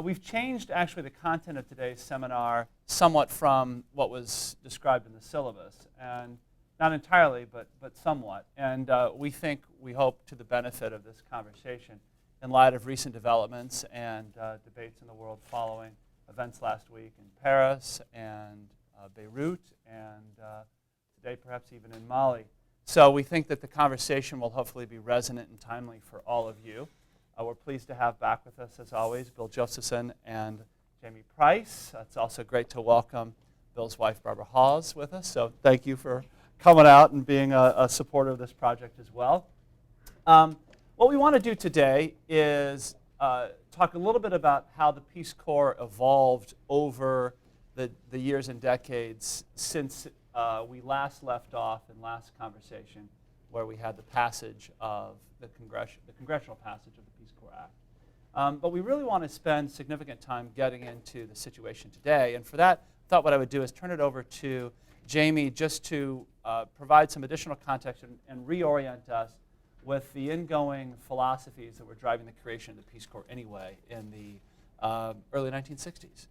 We've changed actually the content of today's seminar somewhat from what was described in the syllabus, and not entirely, but somewhat. And we hope to the benefit of this conversation in light of recent developments and debates in the world following events last week in Paris and Beirut, and today perhaps even in Mali. So we think that the conversation will hopefully be resonant and timely for all of you. We're pleased to have back with us, as always, Bill Josephson and Jamie Price. It's also great to welcome Bill's wife, Barbara Hawes, with us. So thank you for coming out and being a supporter of this project as well. What we want to do today is talk a little bit about how the Peace Corps evolved over the years and decades since we last left off in last conversation, where we had the passage of the congressional passage of the Peace Corps Act. But we really want to spend significant time getting into the situation today. And for that, I thought what I would do is turn it over to Jamie just to provide some additional context and reorient us with the ingoing philosophies that were driving the creation of the Peace Corps anyway in the early 1960s.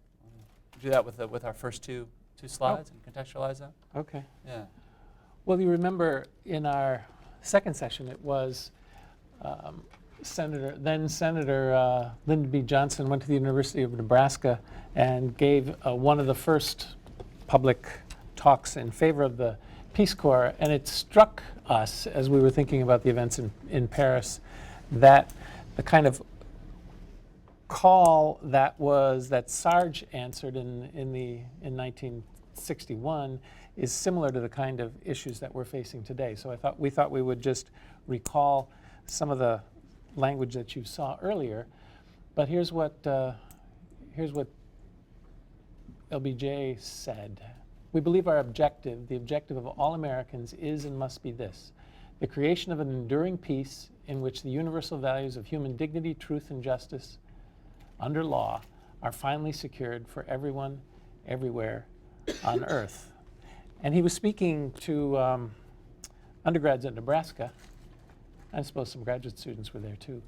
Do that with our first two slides and contextualize that. Okay. Yeah. Well, you remember in our second session, it was then Senator Lyndon B. Johnson went to the University of Nebraska and gave one of the first public talks in favor of the Peace Corps, and it struck us as we were thinking about the events in Paris that the kind of call that Sarge answered in 1961 is similar to the kind of issues that we're facing today. So we thought we would just recall some of the language that you saw earlier. But here's what LBJ said. We believe our objective, the objective of all Americans, is and must be this: the creation of an enduring peace in which the universal values of human dignity, truth, and justice under law are finally secured for everyone, everywhere on earth. And he was speaking to undergrads at Nebraska. I suppose some graduate students were there too.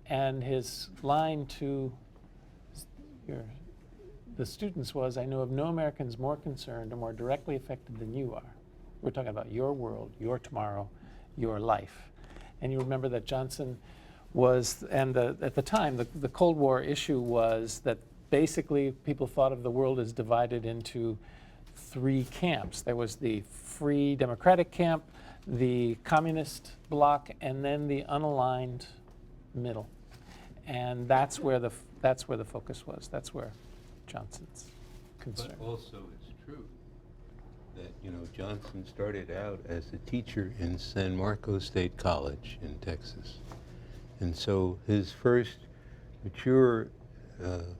And his line to the students was, "I know of no Americans more concerned or more directly affected than you are." We're talking about your world, your tomorrow, your life. And you remember that Johnson was, and at the time, the Cold War issue was that basically people thought of the world as divided into three camps. There was the free democratic camp, the communist bloc, and then the unaligned middle. And that's where the focus was. That's where Johnson's concern. But also it's true that, Johnson started out as a teacher in San Marcos State College in Texas. And so his first mature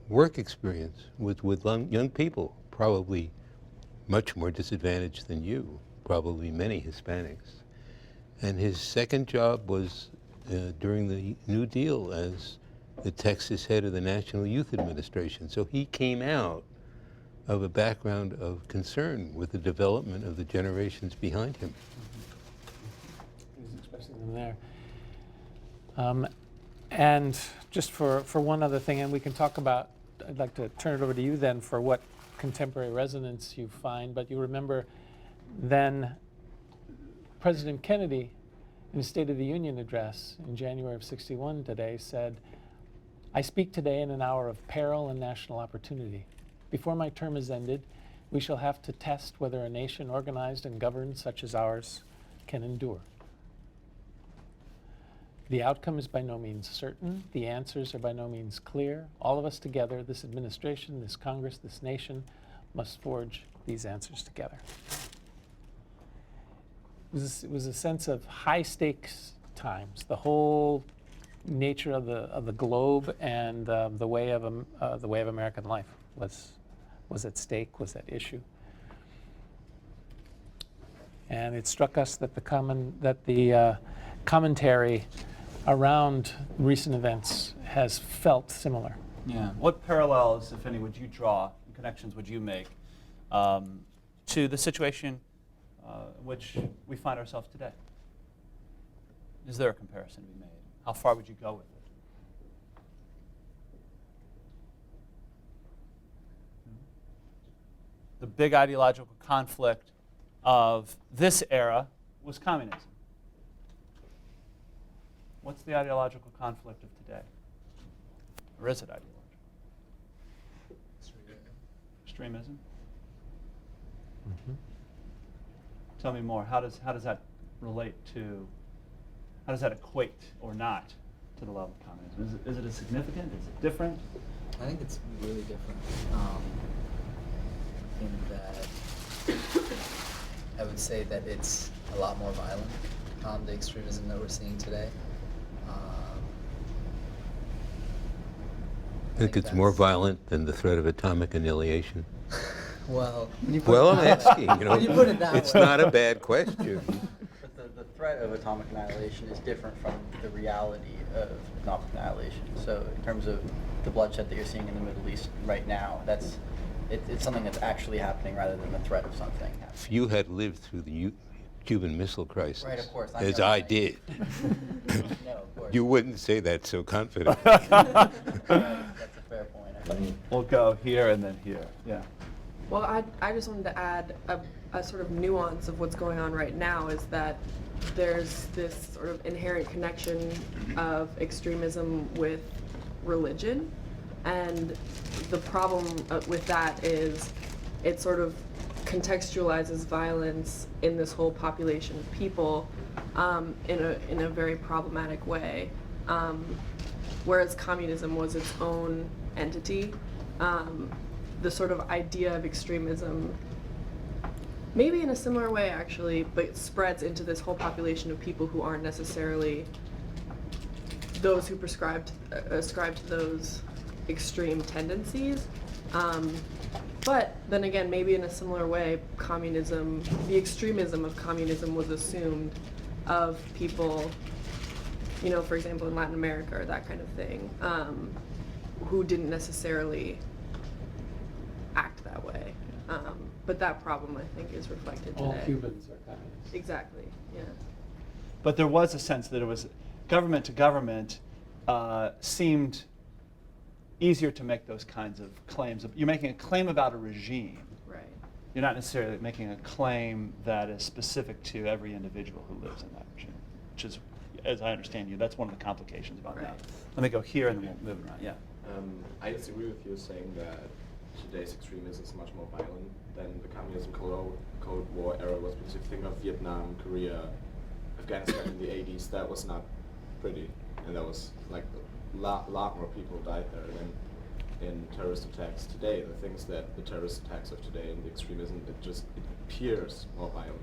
work experience was with young people, probably much more disadvantaged than you, probably many Hispanics. And his second job was during the New Deal as the Texas head of the National Youth Administration. So he came out of a background of concern with the development of the generations behind him. He's expressing them there. And just for one other thing, and we can talk about, I'd like to turn it over to you then for what contemporary resonance you find, but you remember then President Kennedy, in his State of the Union address in January of '61 today, said, "I speak today in an hour of peril and national opportunity. Before my term is ended, we shall have to test whether a nation organized and governed such as ours can endure. The outcome is by no means certain. The answers are by no means clear. All of us together, this administration, this Congress, this nation, must forge these answers together." It was a sense of high stakes times. The whole nature of the globe and the way of American life was at stake, was at issue. And it struck us that the commentary around recent events has felt similar. Yeah. What parallels, if any, would you draw, and connections would you make to the situation in which we find ourselves today? Is there a comparison to be made? How far would you go with it? big ideological conflict of this era was communism. What's the ideological conflict of today? Or is it ideological? Extremism? Mhm. Tell me more. How does that relate to, how does that equate or not to the level of communism? Is it as significant? Is it different? I think it's really different in that I would say that it's a lot more violent, the extremism that we're seeing today. I think it's more violent than the threat of atomic annihilation. Well, when you put Well, it I'm that asking, way- you know, when you put it that it's way. not a bad question. But the threat of atomic annihilation is different from the reality of atomic annihilation. So in terms of the bloodshed that you're seeing in the Middle East right now, it's something that's actually happening rather than the threat of something happening. If you had lived through the Cuban Missile Crisis, Right, of course, I'm as never I saying- did, No, of course. you wouldn't say that so confidently. That's a fair point, I think. We'll go here and then here. Yeah. Well, I just wanted to add a sort of nuance of what's going on right now is that there's this sort of inherent connection of extremism with religion. And the problem with that is it sort of contextualizes violence in this whole population of people in a very problematic way. Whereas communism was its own entity. The sort of idea of extremism, maybe in a similar way actually, but it spreads into this whole population of people who aren't necessarily those who ascribe to those extreme tendencies. But then again, maybe in a similar way, communism, the extremism of communism was assumed of people, you know, for example, in Latin America or that kind of thing, who didn't necessarily act that way. But that problem, I think, is reflected today. All Cubans are communists. Exactly, yeah. But there was a sense that it was government to government seemed easier to make those kinds of claims. You're making a claim about a regime. Right. You're not necessarily making a claim that is specific to every individual who lives in that regime, which is, as I understand you, that's one of the complications about that. Right. Let me go here and then we'll move around. Yeah. I disagree with you saying that today's extremism is much more violent than the communism Cold War era was, because if you think of Vietnam, Korea, Afghanistan in the 80s, that was not pretty, and that was like a lot more people died there than in terrorist attacks today. The things that the terrorist attacks of today and the extremism, it appears more violent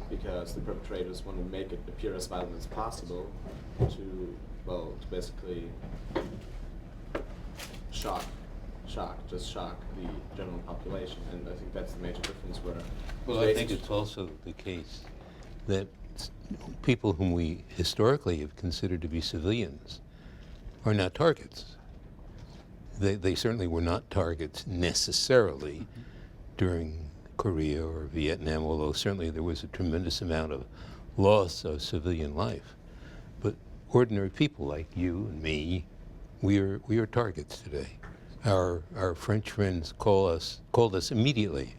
because the perpetrators want to make it appear as violent as possible to basically shock the general population, and I think that's the major difference where... Well, I think it's also the case that people whom we historically have considered to be civilians are not targets. They certainly were not targets necessarily during Korea or Vietnam, although certainly there was a tremendous amount of loss of civilian life. But ordinary people like you and me, we are targets today. Our French friends called us immediately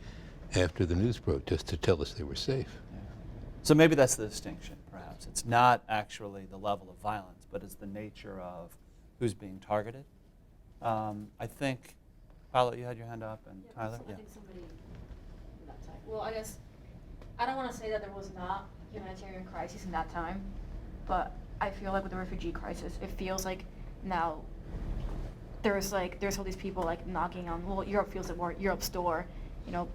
after the news protest to tell us they were safe. Yeah. So maybe that's the distinction, perhaps. It's not actually the level of violence, but it's the nature of who's being targeted. I think, Paolo, you had your hand up, and Tyler? I think somebody on that side. Well, I guess I don't want to say that there was not humanitarian crisis in that time, but I feel like with the refugee crisis, it feels like now there's all these people like knocking on, well, Europe feels like more Europe's door, you know,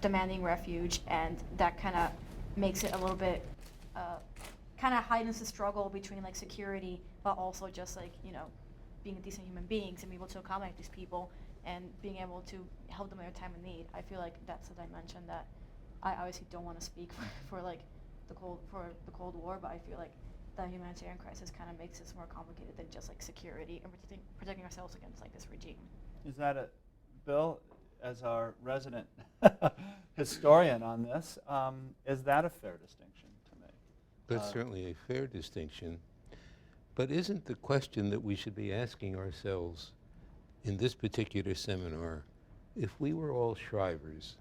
demanding refuge, and that kind of makes it a little bit, kind of heightens the struggle between like security, but also just like, you know, being decent human beings and be able to accommodate these people and being able to help them in their time of need. I feel like that's a dimension that I obviously don't want to speak for like the Cold War, but I feel like the humanitarian crisis kind of makes this more complicated than just like security and protecting ourselves against like this regime. Is that Bill, as our resident historian on this, is that a fair distinction to make? That's certainly a fair distinction. But isn't the question that we should be asking ourselves in this particular seminar, if we were all Shrivers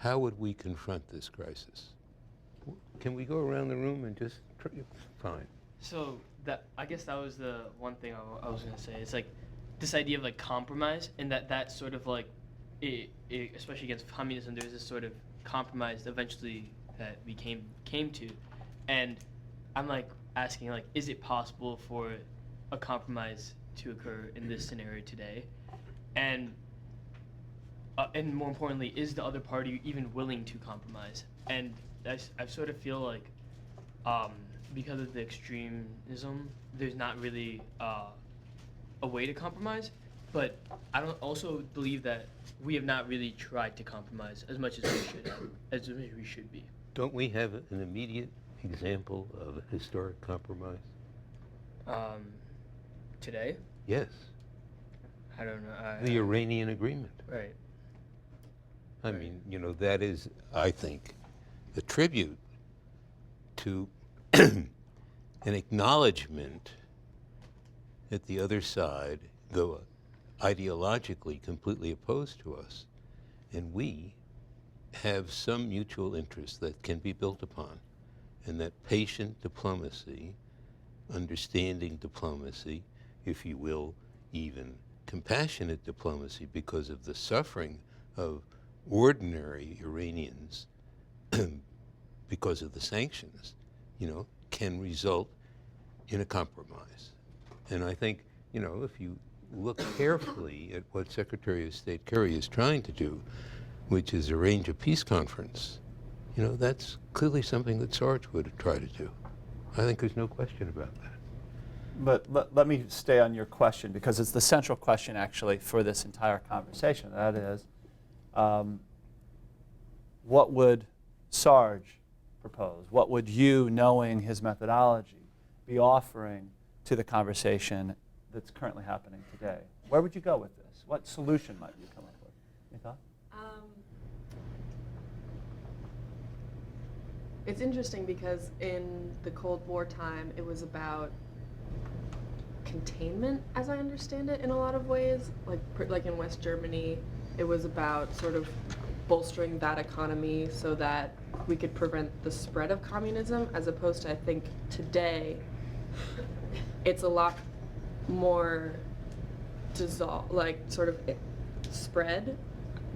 how would we confront this crisis? Can we go around the room and just fine? So I guess that was the one thing I was gonna say. It's like this idea of like compromise, and that sort of like, especially against communism, there's this sort of compromise eventually that we came to, and I'm like asking like, is it possible for a compromise to occur in this scenario today, and more importantly, is the other party even willing to compromise? And I sort of feel like, because of the extremism, there's not really a way to compromise. But I don't also believe that we have not really tried to compromise as much as we should have, as much as we should be. Don't we have an immediate example of a historic compromise? Today, Yes, I don't know. the Iranian agreement. Right. I mean, you know, that is, I think, a tribute to an acknowledgement that the other side, though ideologically completely opposed to us, and we have some mutual interest that can be built upon, and that patient diplomacy, understanding diplomacy, if you will, even compassionate diplomacy because of the suffering of ordinary Iranians because of the sanctions, you know, can result in a compromise. And I think, you know, if you look carefully at what Secretary of State Kerry is trying to do, which is arrange a peace conference, you know, that's clearly something that Sarge would try to do. I think there's no question about that. But let me stay on your question, because it's the central question actually for this entire conversation. That is, what would Sarge propose? What would you, knowing his methodology, be offering to the conversation that's currently happening today? Where would you go with this? What solution might you come up with? Any thought? It's interesting because in the Cold War time, it was about containment, as I understand it, in a lot of ways. Like in West Germany, it was about sort of bolstering that economy so that we could prevent the spread of communism, as opposed to, I think, today, it's a lot more spread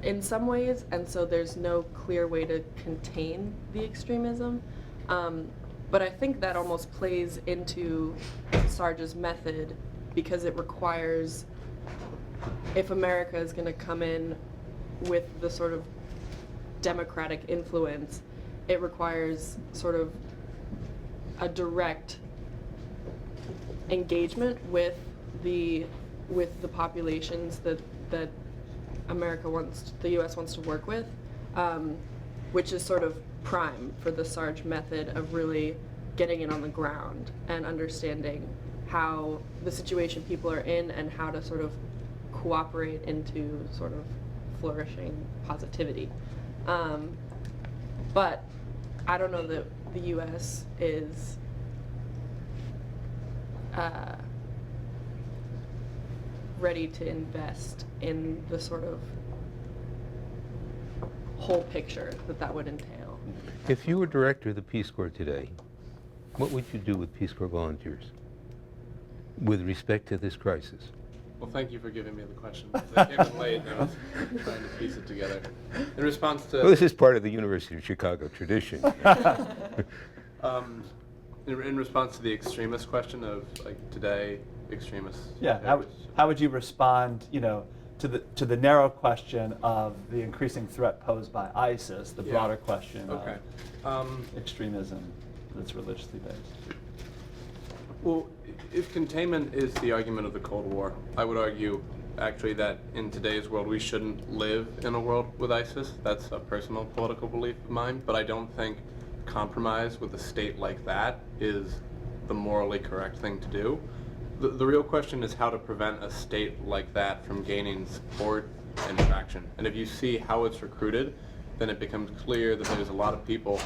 in some ways, and so there's no clear way to contain the extremism. But I think that almost plays into Sarge's method, because it requires, if America is going to come in with the sort of democratic influence, it requires sort of a direct engagement with the populations that the U.S. wants to work with, which is sort of prime for the Sarge method of really getting it on the ground and understanding how the situation people are in and how to sort of cooperate into sort of flourishing positivity. But I don't know that the U.S. is ready to invest in the sort of whole picture that would entail. If you were director of the Peace Corps today, what would you do with Peace Corps volunteers with respect to this crisis? Well, thank you for giving me the question. I came in late and I was trying to piece it together. In response to... Well, this is part of the University of Chicago tradition. In response to the extremist question of, like, today, extremists... Yeah, how would you respond, you know, to the narrow question of the increasing threat posed by ISIS, the broader question of extremism that's religiously based? Well, if containment is the argument of the Cold War, I would argue actually that in today's world we shouldn't live in a world with ISIS. That's a personal political belief of mine, but I don't think compromise with a state like that is the morally correct thing to do. The real question is how to prevent a state like that from gaining support and traction. And if you see how it's recruited, then it becomes clear that there's a lot of people,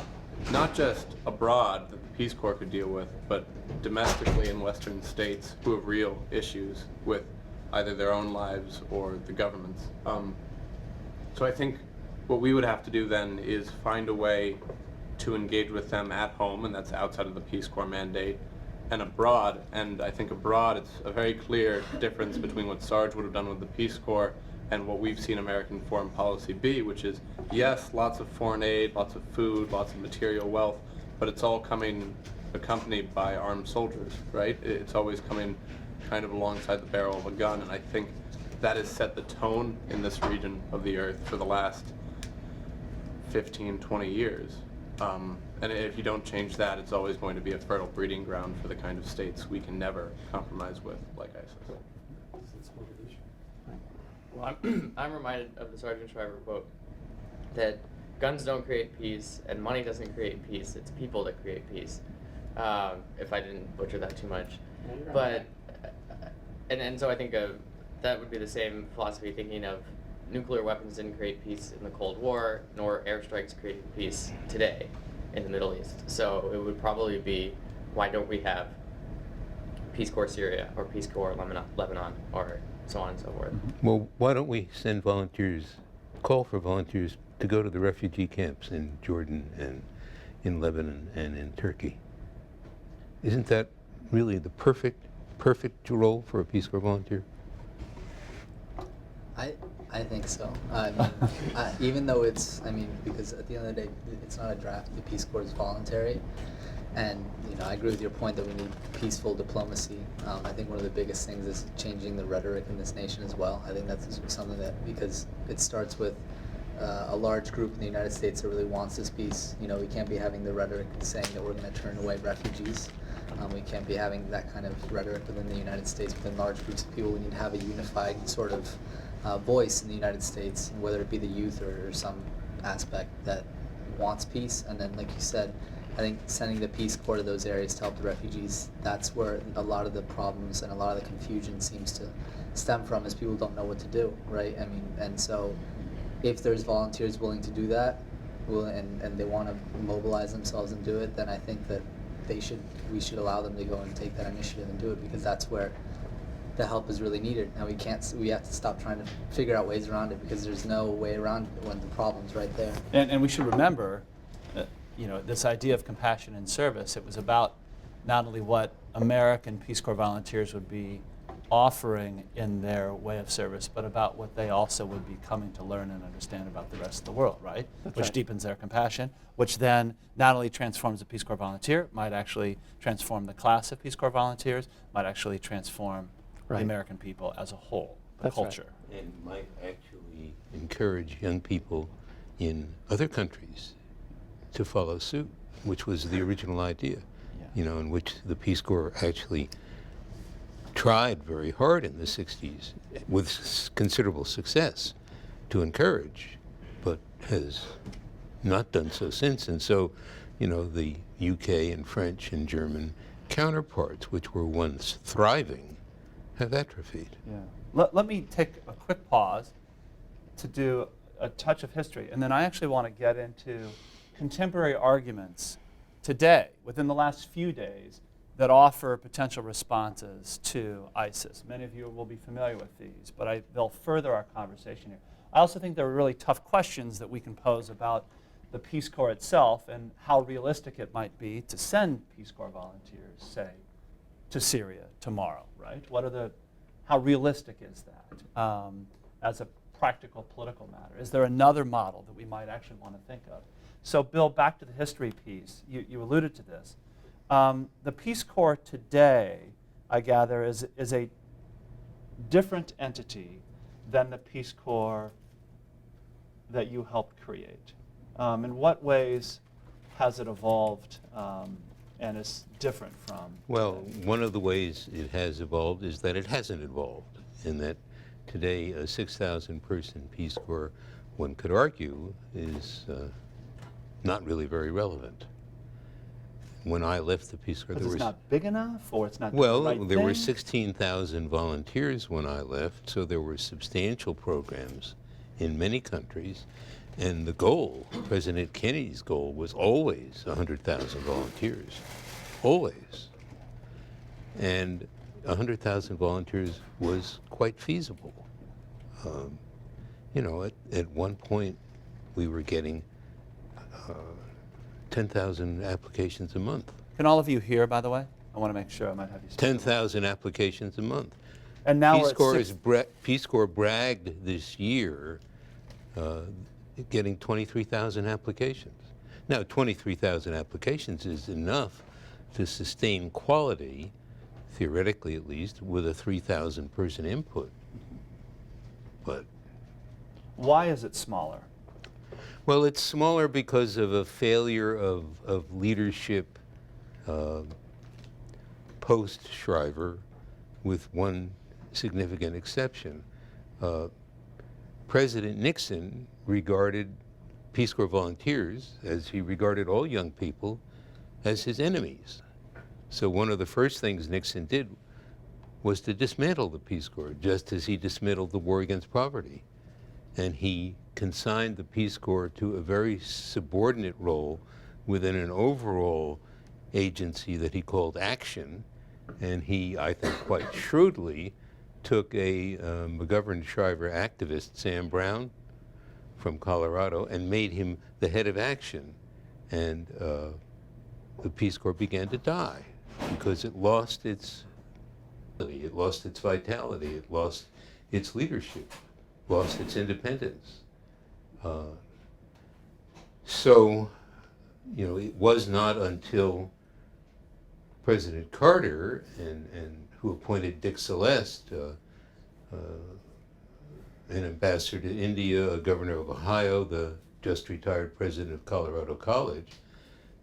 not just abroad that the Peace Corps could deal with, but domestically in Western states who have real issues with either their own lives or the government's. So I think what we would have to do then is find a way to engage with them at home, and that's outside of the Peace Corps mandate, and abroad. And I think abroad it's a very clear difference between what Sarge would have done with the Peace Corps and what we've seen American foreign policy be, which is, yes, lots of foreign aid, lots of food, lots of material wealth, but it's all coming accompanied by armed soldiers, right? It's always coming kind of alongside the barrel of a gun, and I think that has set the tone in this region of the earth for the last 15, 20 years. And if you don't change that, it's always going to be a fertile breeding ground for the kind of states we can never compromise with, like ISIS. Well, I'm reminded of the Sergeant Shriver quote that guns don't create peace and money doesn't create peace. It's people that create peace. If I didn't butcher that too much, but and so I think that would be the same philosophy, thinking of nuclear weapons didn't create peace in the Cold War, nor airstrikes created peace today in the Middle East. So it would probably be, why don't we have Peace Corps Syria or Peace Corps Lebanon or so on and so forth? Well, why don't we send volunteers, call for volunteers to go to the refugee camps in Jordan and in Lebanon and in Turkey? Isn't that really the perfect role for a Peace Corps volunteer? I think so. I mean, even though it's, I mean, because at the end of the day, it's not a draft. The Peace Corps is voluntary, and I agree with your point that we need peaceful diplomacy. I think one of the biggest things is changing the rhetoric in this nation as well. I think that's something that, because it starts with a large group in the United States that really wants this peace. We can't be having the rhetoric saying that we're going to turn away refugees. We can't be having that kind of rhetoric within the United States, within large groups of people. We need to have a unified sort of voice in the United States, whether it be the youth or some aspect that wants peace. And then, like you said, I think sending the Peace Corps to those areas to help the refugees, that's where a lot of the problems and a lot of the confusion seems to stem from, is people don't know what to do, right? I mean, and so if there's volunteers willing to do that, and they want to mobilize themselves and do it, then I think that we should allow them to go and take that initiative and do it, because that's where the help is really needed. And we have to stop trying to figure out ways around it, because there's no way around it when the problem's right there. And we should remember, this idea of compassion and service, it was about not only what American Peace Corps volunteers would be offering in their way of service, but about what they also would be coming to learn and understand about the rest of the world, right? Which right. deepens their compassion, which then not only transforms a Peace Corps volunteer, might actually transform the class of Peace Corps volunteers, might actually transform the American people as a whole, the That's right. culture. And might actually encourage young people in other countries to follow suit, which was the original idea, in which the Peace Corps actually tried very hard in the 60s with considerable success to encourage, but has not done so since. And so, the UK and French and German counterparts, which were once thriving, have atrophied. Yeah. Let me take a quick pause to do a touch of history, and then I actually want to get into contemporary arguments today, within the last few days, that offer potential responses to ISIS. Many of you will be familiar with these, but they'll further our conversation here. I also think there are really tough questions that we can pose about the Peace Corps itself and how realistic it might be to send Peace Corps volunteers, say, to Syria tomorrow, right? How realistic is that as a practical political matter? Is there another model that we might actually want to think of? So Bill, back to the history piece, you alluded to this. The Peace Corps today, I gather, is a different entity than the Peace Corps that you helped create. In what ways has it evolved and is different from? Well, one of the ways it has evolved is that it hasn't evolved, in that today a 6,000 person Peace Corps, one could argue, is not really very relevant. When I left the Peace Corps, Because it's not big enough, or it's not well, doing the right there were thing? 16,000 volunteers when I left, so there were substantial programs in many countries. And the goal, President Kennedy's goal, was always 100,000 volunteers, always. And 100,000 volunteers was quite feasible. At one point, we were getting 10,000 applications a month. Can all of you hear, by the way? I want to make sure. I might have you speak. 10,000 applications a month. And now Peace we're at Corps, six. Peace Corps bragged this year getting 23,000 applications. Now, 23,000 applications is enough to sustain quality, theoretically at least, with a 3,000 person input. But Why is it smaller? well, it's smaller because of a failure of leadership post-Shriver, with one significant exception. President Nixon regarded Peace Corps volunteers, as he regarded all young people, as his enemies. So one of the first things Nixon did was to dismantle the Peace Corps, just as he dismantled the war against poverty. And he consigned the Peace Corps to a very subordinate role within an overall agency that he called Action. And he, I think quite shrewdly, took a McGovern-Shriver activist, Sam Brown, from Colorado, and made him the head of Action. And the Peace Corps began to die because it lost its vitality, it lost its leadership, lost its independence. So, you know, it was not until President Carter and who appointed Dick Celeste, an ambassador to India, a governor of Ohio, the just retired president of Colorado College,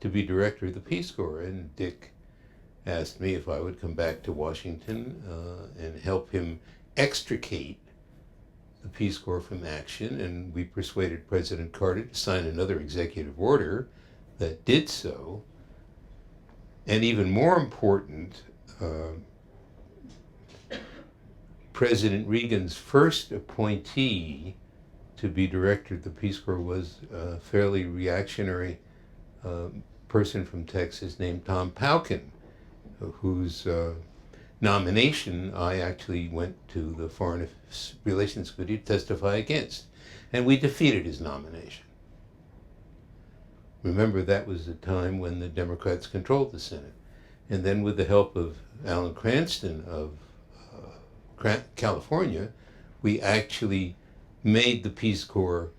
to be director of the Peace Corps. And Dick asked me if I would come back to Washington and help him extricate the Peace Corps from Action. And we persuaded President Carter to sign another executive order that did so. And even more important, President Reagan's first appointee to be director of the Peace Corps was a fairly reactionary person from Texas named Tom Pauken, whose nomination I actually went to the Foreign Relations Committee to testify against. And we defeated his nomination. Remember, that was the time when the Democrats controlled the Senate. And then with the help of Alan Cranston of California, we actually made the Peace Corps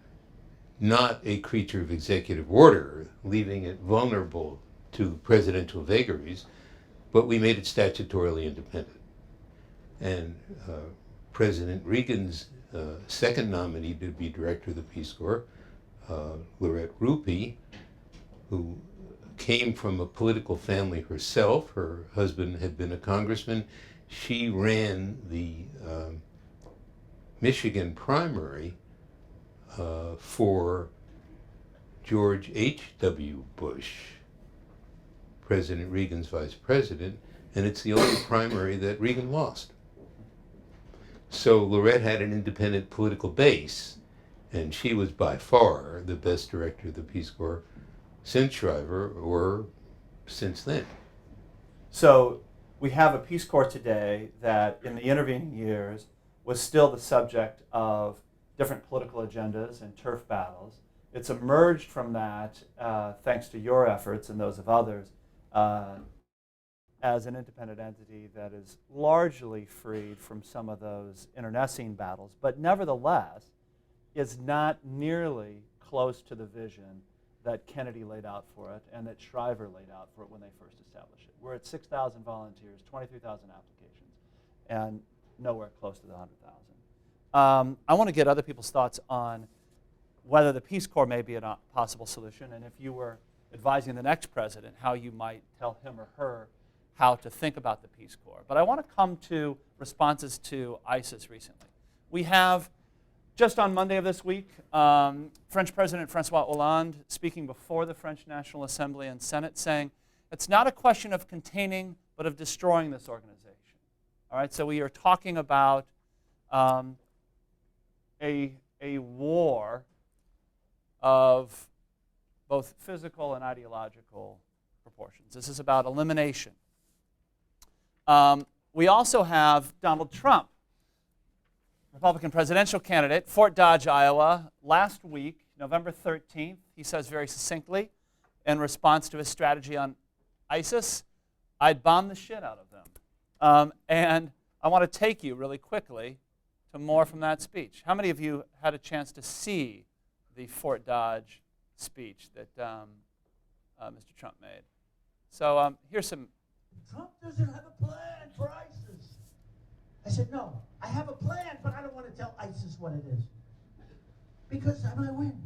not a creature of executive order, leaving it vulnerable to presidential vagaries, but we made it statutorily independent. And President Reagan's second nominee to be director of the Peace Corps, Lorette Rupe, who came from a political family herself. Her husband had been a congressman. She ran the Michigan primary for George H.W. Bush, President Reagan's vice president, and it's the only primary that Reagan lost. So Lorette had an independent political base, and she was by far the best director of the Peace Corps since Shriver, or since then. So we have a Peace Corps today that in the intervening years was still the subject of different political agendas and turf battles. It's emerged from that, thanks to your efforts and those of others, as an independent entity that is largely freed from some of those internecine battles, but nevertheless is not nearly close to the vision that Kennedy laid out for it and that Shriver laid out for it when they first established it. We're at 6,000 volunteers, 23,000 applications, and nowhere close to the 100,000. I want to get other people's thoughts on whether the Peace Corps may be a possible solution, and if you were advising the next president, how you might tell him or her how to think about the Peace Corps. But I want to come to responses to ISIS recently. We have, just on Monday of this week, French President Francois Hollande speaking before the French National Assembly and Senate saying, it's not a question of containing, but of destroying this organization. All right, so we are talking about a war of both physical and ideological proportions. This is about elimination. We also have Donald Trump, Republican presidential candidate, Fort Dodge, Iowa, last week, November 13th, he says very succinctly, in response to his strategy on ISIS, I'd bomb the shit out of them. And I want to take you really quickly to more from that speech. How many of you had a chance to see the Fort Dodge speech that Mr. Trump made? So here's some. Trump doesn't have a plan for ISIS. I said, no, I have a plan, but I don't want to tell ISIS what it is. Because I might win.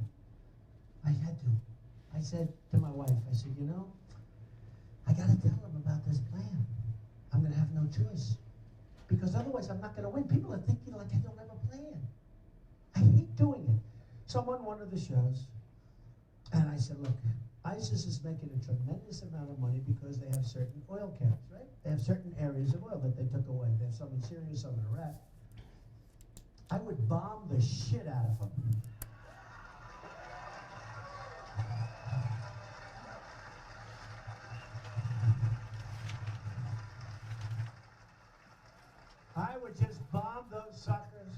I had to. I said to my wife, I said, you know, I got to tell them about this plan. I'm going to have no choice. Because otherwise I'm not going to win. People are thinking like I don't have a plan. I hate doing it. So I'm on one of the shows, and I said, look, ISIS is making a tremendous amount of money because they have certain oil camps, right? They have certain areas of oil that they took away. They have some in Syria, some in Iraq. I would bomb the shit out of them. I would just bomb those suckers.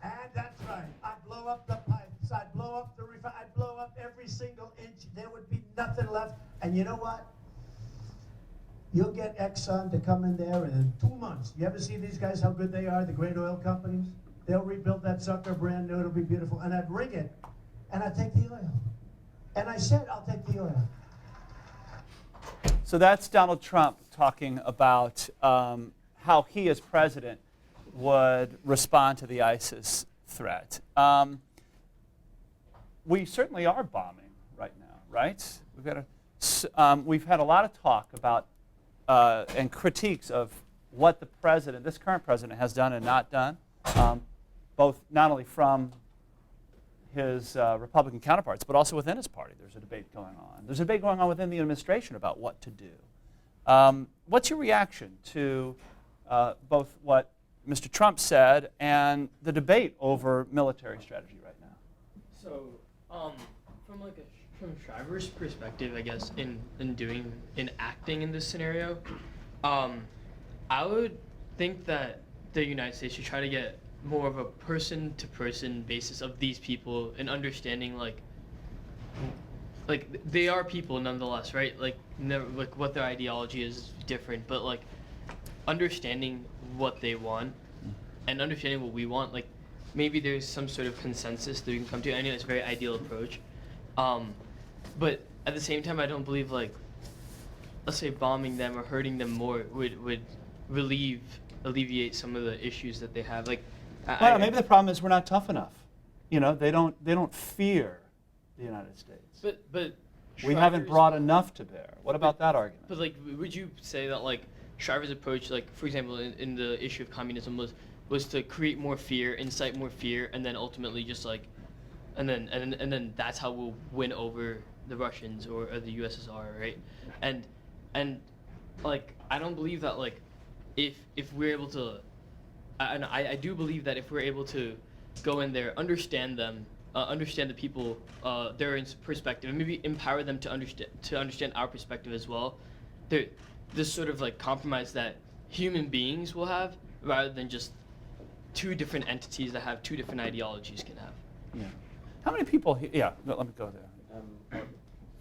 And that's right. I'd blow up the pipes. I'd blow up the I'd blow up every single inch. There would be nothing left. And you know what? You'll get Exxon to come in there, and in 2 months, you ever see these guys, how good they are, the great oil companies? They'll rebuild that sucker brand new. It'll be beautiful. And I'd rig it, and I'd take the oil. And I said, I'll take the oil. So that's Donald Trump talking about how he, as president, would respond to the ISIS threat. We certainly are bombing right now, right? We've had a lot of talk about and critiques of what the president, this current president, has done and not done, both not only from his Republican counterparts, but also within his party. There's a debate going on. There's a debate going on within the administration about what to do. What's your reaction to both what Mr. Trump said and the debate over military strategy right now? So, from Shriver's perspective, I guess, in acting in this scenario, I would think that the United States should try to get more of a person-to-person basis of these people and understanding like they are people nonetheless, right? Like what their ideology is different, but like understanding what they want and understanding what we want, like maybe there's some sort of consensus that we can come to. I know it's a very ideal approach, but at the same time, I don't believe like, let's say bombing them or hurting them more would alleviate some of the issues that they have. Like, Maybe the problem is we're not tough enough. You know, they don't fear the United States. But we haven't brought enough to bear. What about that argument? But like, would you say that like Shriver's approach, like for example, in the issue of communism, was to create more fear, incite more fear, and then ultimately just like, and then that's how we'll win over the Russians or the USSR, right? And like I don't believe that like if we're able to, and I do believe that if we're able to go in there, understand them, understand the people, their perspective, and maybe empower them to understand our perspective as well. This sort of like compromise that human beings will have, rather than just two different entities that have two different ideologies can have. Yeah. How many people? Yeah. Let me go there. I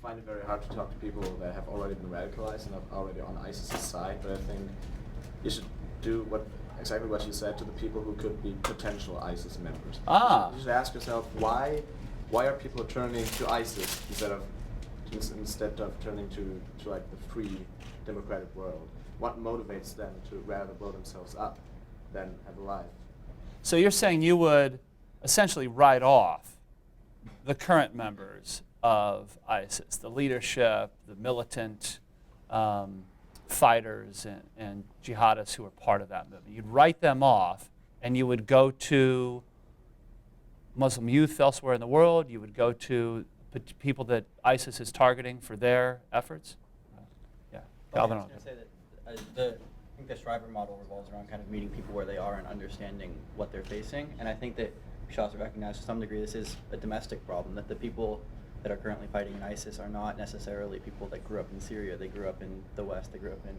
find it very hard to talk to people that have already been radicalized and are already on ISIS's side, but I think you should do exactly what you said to the people who could be potential ISIS members. You should ask yourself why are people turning to ISIS instead of turning to like the free democratic world? What motivates them to rather blow themselves up than have a life? So you're saying you would essentially write off the current members of ISIS, the leadership, the militant fighters and jihadists who are part of that movement. You'd write them off, and you would go to Muslim youth elsewhere in the world. You would go to people that ISIS is targeting for their efforts. Yeah, Calvin. I was going to say that I think the Shriver model revolves around kind of meeting people where they are and understanding what they're facing. And I think that we should also recognize to some degree this is a domestic problem, that the people that are currently fighting in ISIS are not necessarily people that grew up in Syria. They grew up in the West. They grew up in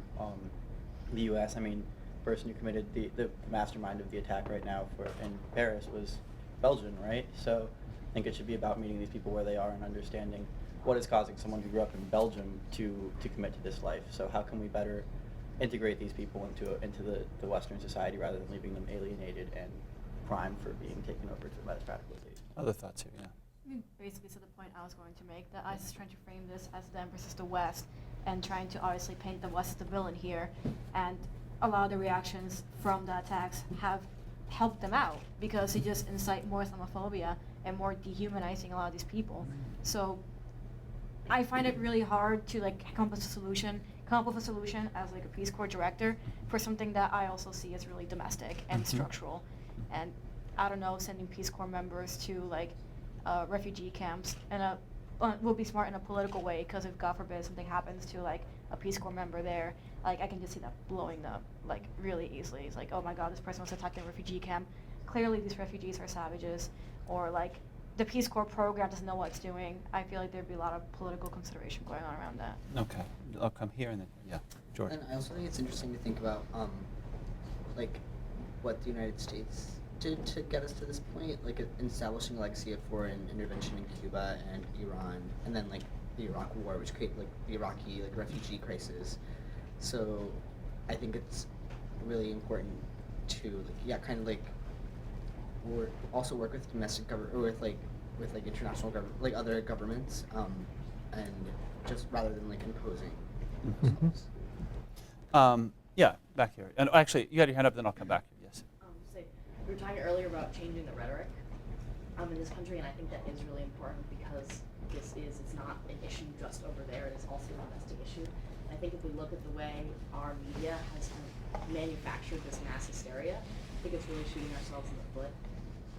the U.S. I mean, the person who committed the mastermind of the attack right now in Paris was Belgian, right? So I think it should be about meeting these people where they are and understanding what is causing someone who grew up in Belgium to commit to this life. So how can we better integrate these people into the Western society rather than leaving them alienated and primed for being taken over by this radicalization? Other thoughts here, yeah. You basically said the point I was going to make, that ISIS is trying to frame this as them versus the West, and trying to obviously paint the West as the villain here, and a lot of the reactions from the attacks have helped them out, because they just incite more Islamophobia and more dehumanizing a lot of these people. So I find it really hard to like come up with a solution as like a Peace Corps director for something that I also see as really domestic and structural. And I don't know, sending Peace Corps members to like refugee camps and will be smart in a political way, because if God forbid something happens to like a Peace Corps member there, like I can just see that blowing up like really easily. It's like, oh my God, this person was attacked in a refugee camp. Clearly these refugees are savages, or like the Peace Corps program doesn't know what it's doing. I feel like there'd be a lot of political consideration going on around that. Okay, I'll come here and then, yeah, George. And I also think it's interesting to think about, like, what the United States did to get us to this point, like in establishing a legacy of foreign intervention in Cuba and Iran, and then like the Iraq War, which created like the Iraqi like refugee crisis. So I think it's really important to kind of like also work with domestic government, or with international government, like other governments, and just rather than like imposing ourselves. Yeah, back here. And actually, you had your hand up, then I'll come back. Yes. We were talking earlier about changing the rhetoric in this country, and I think that is really important, because it's not an issue just over there, it is also a domestic issue. And I think if we look at the way our media has kind of manufactured this mass hysteria, I think it's really shooting ourselves in the foot.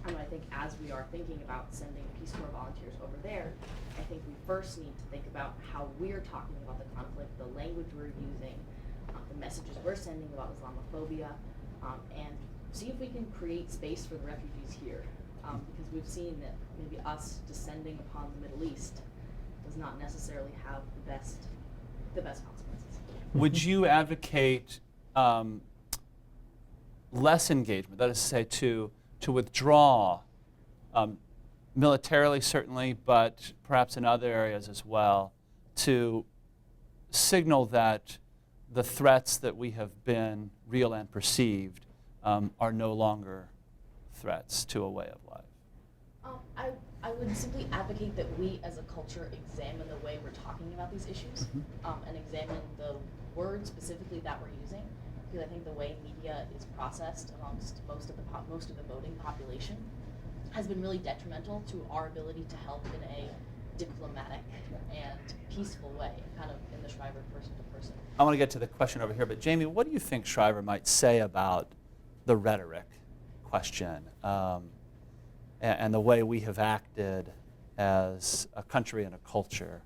And I think as we are thinking about sending Peace Corps volunteers over there, I think we first need to think about how we're talking about the conflict, the language we're using, the messages we're sending about Islamophobia, and see if we can create space for the refugees here. Because we've seen that maybe us descending upon the Middle East does not necessarily have the best consequences. Would you advocate less engagement, that is to say, to withdraw militarily certainly, but perhaps in other areas as well, to signal that the threats that we have been real and perceived are no longer threats to a way of life? I would simply advocate that we as a culture examine the way we're talking about these issues, and examine the words specifically that we're using, because I think the way media is processed amongst most of the voting population has been really detrimental to our ability to help in a diplomatic and peaceful way, kind of in the Shriver person to person. I want to get to the question over here, but Jamie, what do you think Shriver might say about the rhetoric question and the way we have acted as a country and a culture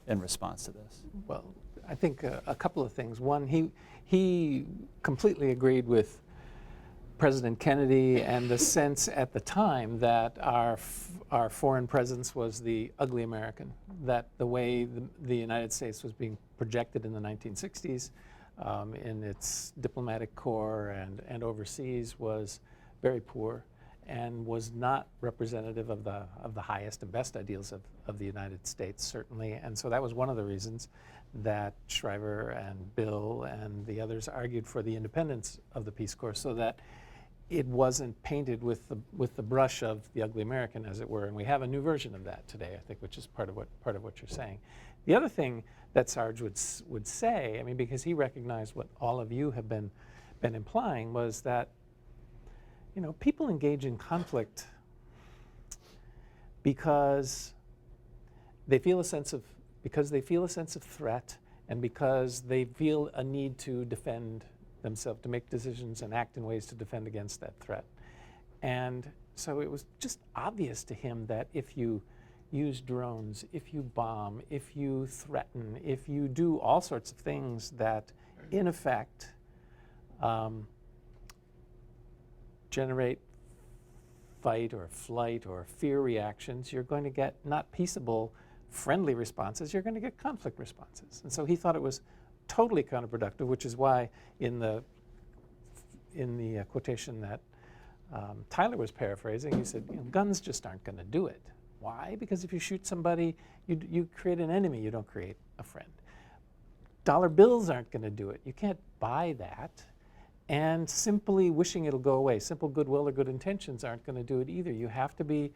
in response to this? Well, I think a couple of things. One, he completely agreed with President Kennedy and the sense at the time that our foreign presence was the ugly American, that the way the United States was being projected in the 1960s in its diplomatic corps and overseas was very poor and was not representative of the highest and best ideals of the United States, certainly. And so that was one of the reasons that Shriver and Bill and the others argued for the independence of the Peace Corps, so that it wasn't painted with the brush of the ugly American, as it were. And we have a new version of that today, I think, which is part of what you're saying. The other thing that Sarge would say, I mean, because he recognized what all of you have been implying, was that, you know, people engage in conflict because they feel a sense of threat, and because they feel a need to defend themselves, to make decisions and act in ways to defend against that threat. And so it was just obvious to him that if you use drones, if you bomb, if you threaten, if you do all sorts of things that in effect generate fight or flight or fear reactions, you're going to get not peaceable, friendly responses, you're going to get conflict responses. And so he thought it was totally counterproductive, which is why in the quotation that Tyler was paraphrasing. He said, guns just aren't going to do it. Why? Because if you shoot somebody, you create an enemy. You don't create a friend. Dollar bills aren't going to do it. You can't buy that. And simply wishing it'll go away, simple goodwill or good intentions aren't going to do it either. You have to be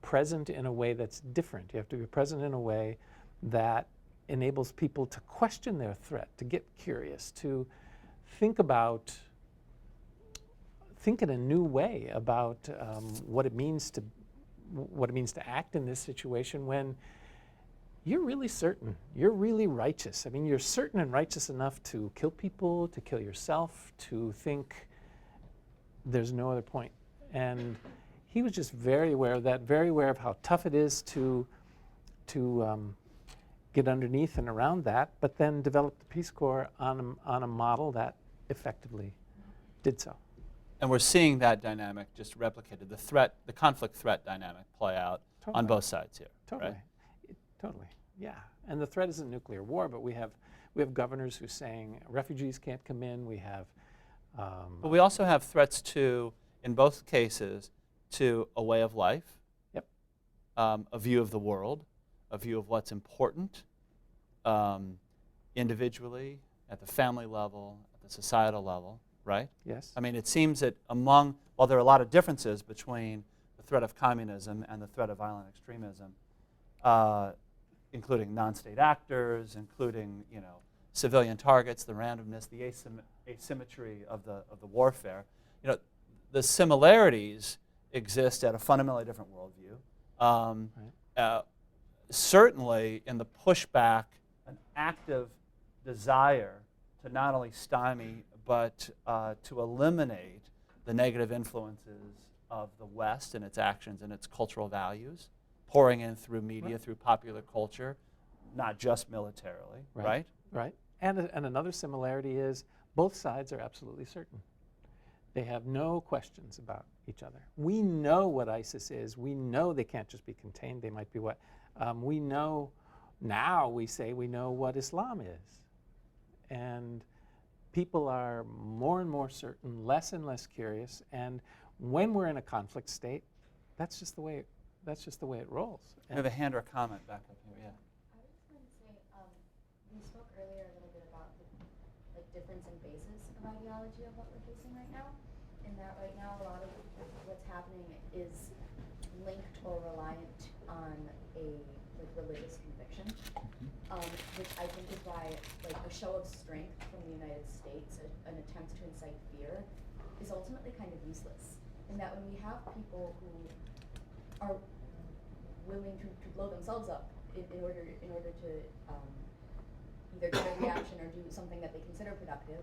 present in a way that's different. You have to be present in a way that enables people to question their threat, to get curious, to think in a new way about what it means to act in this situation when you're really certain, you're really righteous. I mean, you're certain and righteous enough to kill people, to kill yourself, to think there's no other point. And he was just very aware of that, very aware of how tough it is to get underneath and around that, but then develop the Peace Corps on a model that effectively did so. And we're seeing that dynamic just replicated, the conflict threat dynamic play out on both sides here. Totally. Right? Totally, yeah. And the threat isn't nuclear war, but we have governors who are saying refugees can't come in. We have, but we also have threats to, in both cases, to a way of life, yep, a view of the world, a view of what's important, individually, at the family level, at the societal level, right? Yes. I mean, it seems that while there are a lot of differences between the threat of communism and the threat of violent extremism, including non-state actors, including civilian targets, the randomness, the asymmetry of the warfare. The similarities exist at a fundamentally different worldview. Right. Certainly, in the pushback, an active desire to not only stymie but to eliminate the negative influences of the West and its actions and its cultural values, pouring in through media, through popular culture, not just militarily, right? Right. And another similarity is both sides are absolutely certain. They have no questions about each other. We know what ISIS is. We know they can't just be contained. They might be what. We know now, we say we know what Islam is. And people are more and more certain, less and less curious. And when we're in a conflict state, that's just the way it rolls. We have a hand or a comment back up here, yeah. I was just going to say, we spoke earlier a little bit about the difference in basis of ideology of what we're facing right now, and that right now a lot of what's happening is linked or reliant on a religious conviction, which I think is why a show of strength from the United States, an attempt to incite fear, is ultimately kind of useless. In that when we have people who are willing to blow themselves up in order to either get a reaction or do something that they consider productive,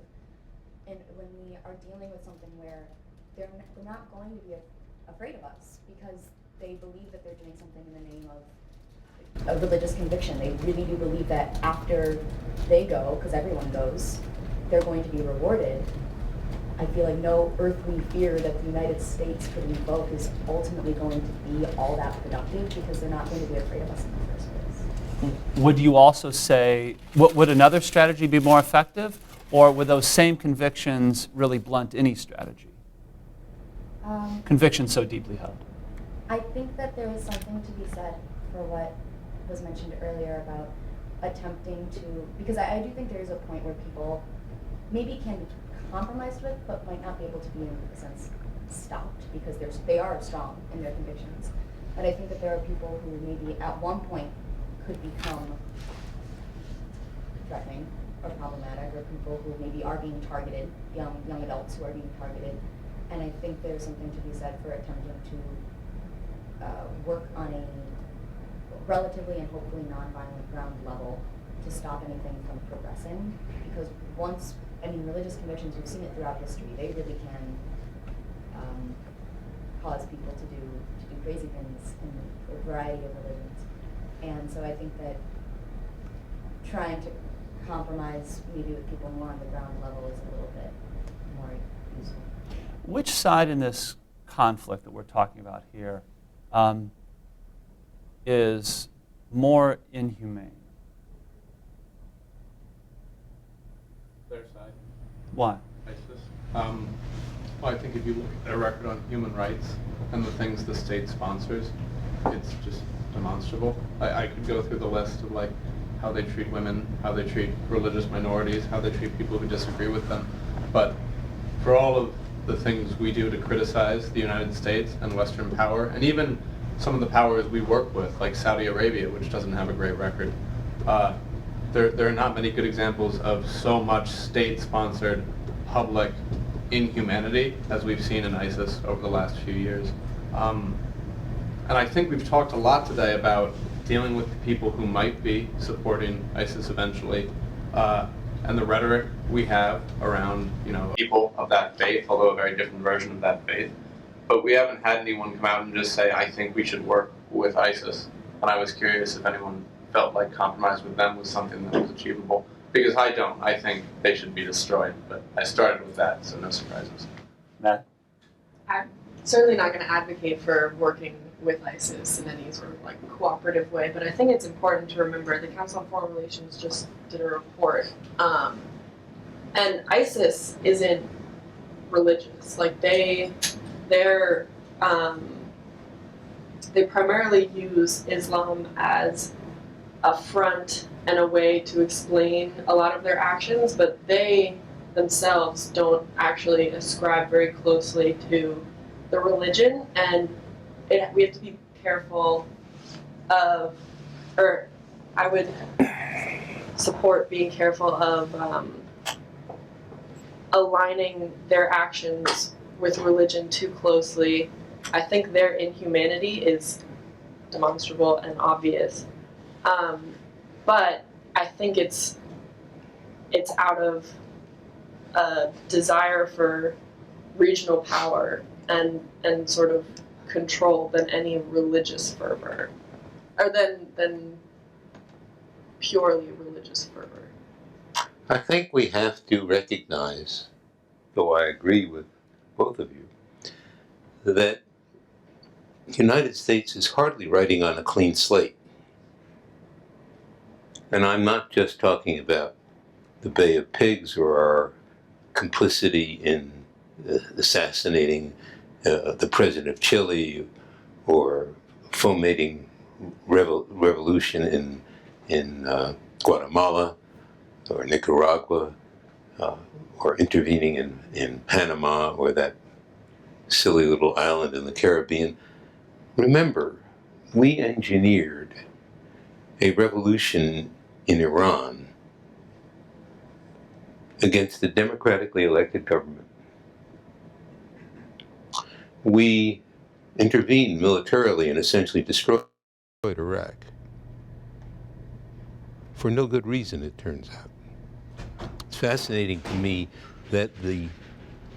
and when we are dealing with something where they're not going to be afraid of us because they believe that they're doing something in the name of a religious conviction. They really do believe that after they go, because everyone goes, they're going to be rewarded. I feel like no earthly fear that the United States could invoke is ultimately going to be all that productive because they're not going to be afraid of us in the first place. Would you also say, would another strategy be more effective, or would those same convictions really blunt any strategy? Convictions so deeply held. I think that there is something to be said for what was mentioned earlier about attempting to, because I do think there is a point where people maybe can be compromised with, but might not be able to be, in a sense, stopped because they are strong in their convictions. But I think that there are people who maybe at one point could become threatening or problematic, or people who maybe are being targeted, young adults who are being targeted. And I think there's something to be said for attempting to work on a relatively and hopefully non-violent ground level to stop anything from progressing. Because religious convictions, we've seen it throughout history, they really can cause people to do crazy things in a variety of religions. And so I think that trying to compromise maybe with people more on the ground level is a little bit more useful. Which side in this conflict that we're talking about here is more inhumane? Their side. Why? ISIS. Well, I think if you look at their record on human rights and the things the state sponsors, it's just demonstrable. I could go through the list of like how they treat women, how they treat religious minorities, how they treat people who disagree with them. But for all of the things we do to criticize the United States and Western power, and even some of the powers we work with, like Saudi Arabia, which doesn't have a great record, there are not many good examples of so much state-sponsored public inhumanity as we've seen in ISIS over the last few years. And I think we've talked a lot today about dealing with the people who might be supporting ISIS eventually, and the rhetoric we have around, people of that faith, although a very different version of that faith. But we haven't had anyone come out and just say, I think we should work with ISIS. And I was curious if anyone felt like compromise with them was something that was achievable. Because I don't. I think they should be destroyed. But I started with that, so no surprises. Matt? I'm certainly not going to advocate for working with ISIS in any sort of like cooperative way, but I think it's important to remember the Council on Foreign Relations just did a report, and ISIS isn't religious. Like they primarily use Islam as a front and a way to explain a lot of their actions, but they themselves don't actually ascribe very closely to the religion, and we have to be careful of, or I would support being careful of aligning their actions with religion too closely. I think their inhumanity is demonstrable and obvious, but I think it's out of a desire for regional power and sort of control than any religious fervor, or than purely religious fervor. I think we have to recognize, though I agree with both of you, that the United States is hardly writing on a clean slate. And I'm not just talking about the Bay of Pigs or our complicity in assassinating the president of Chile, or fomenting revolution in Guatemala or Nicaragua, or intervening in Panama or that silly little island in the Caribbean. Remember, we engineered a revolution in Iran against the democratically elected government. We intervened militarily and essentially destroyed Iraq. For no good reason, it turns out. It's fascinating to me that the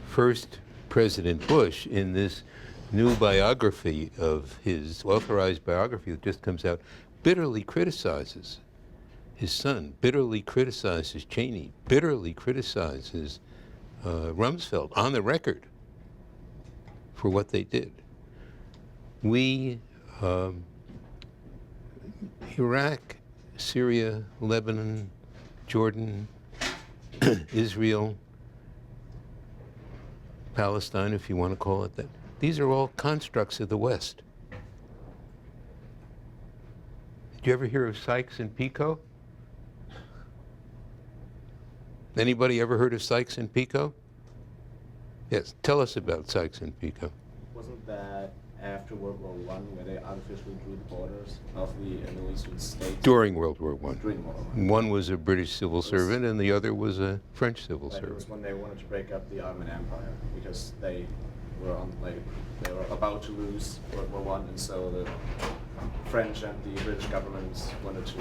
first President Bush, in this new biography of his, authorized biography that just comes out, bitterly criticizes his son, bitterly criticizes Cheney, bitterly criticizes Rumsfeld on the record for what they did. We, Iraq, Syria, Lebanon, Jordan, Israel, Palestine, if you want to call it that, these are all constructs of the West. Did you ever hear of Sykes and Picot? Anybody ever heard of Sykes and Picot? Yes, tell us about Sykes and Picot. Wasn't that after World War I, where they artificially drew the borders of the Middle Eastern states? During World War I. During World War I. One was a British civil servant and the other was a French civil servant. It was when they wanted to break up the Ottoman Empire because they were they were about to lose World War I, and so the French and the British governments wanted to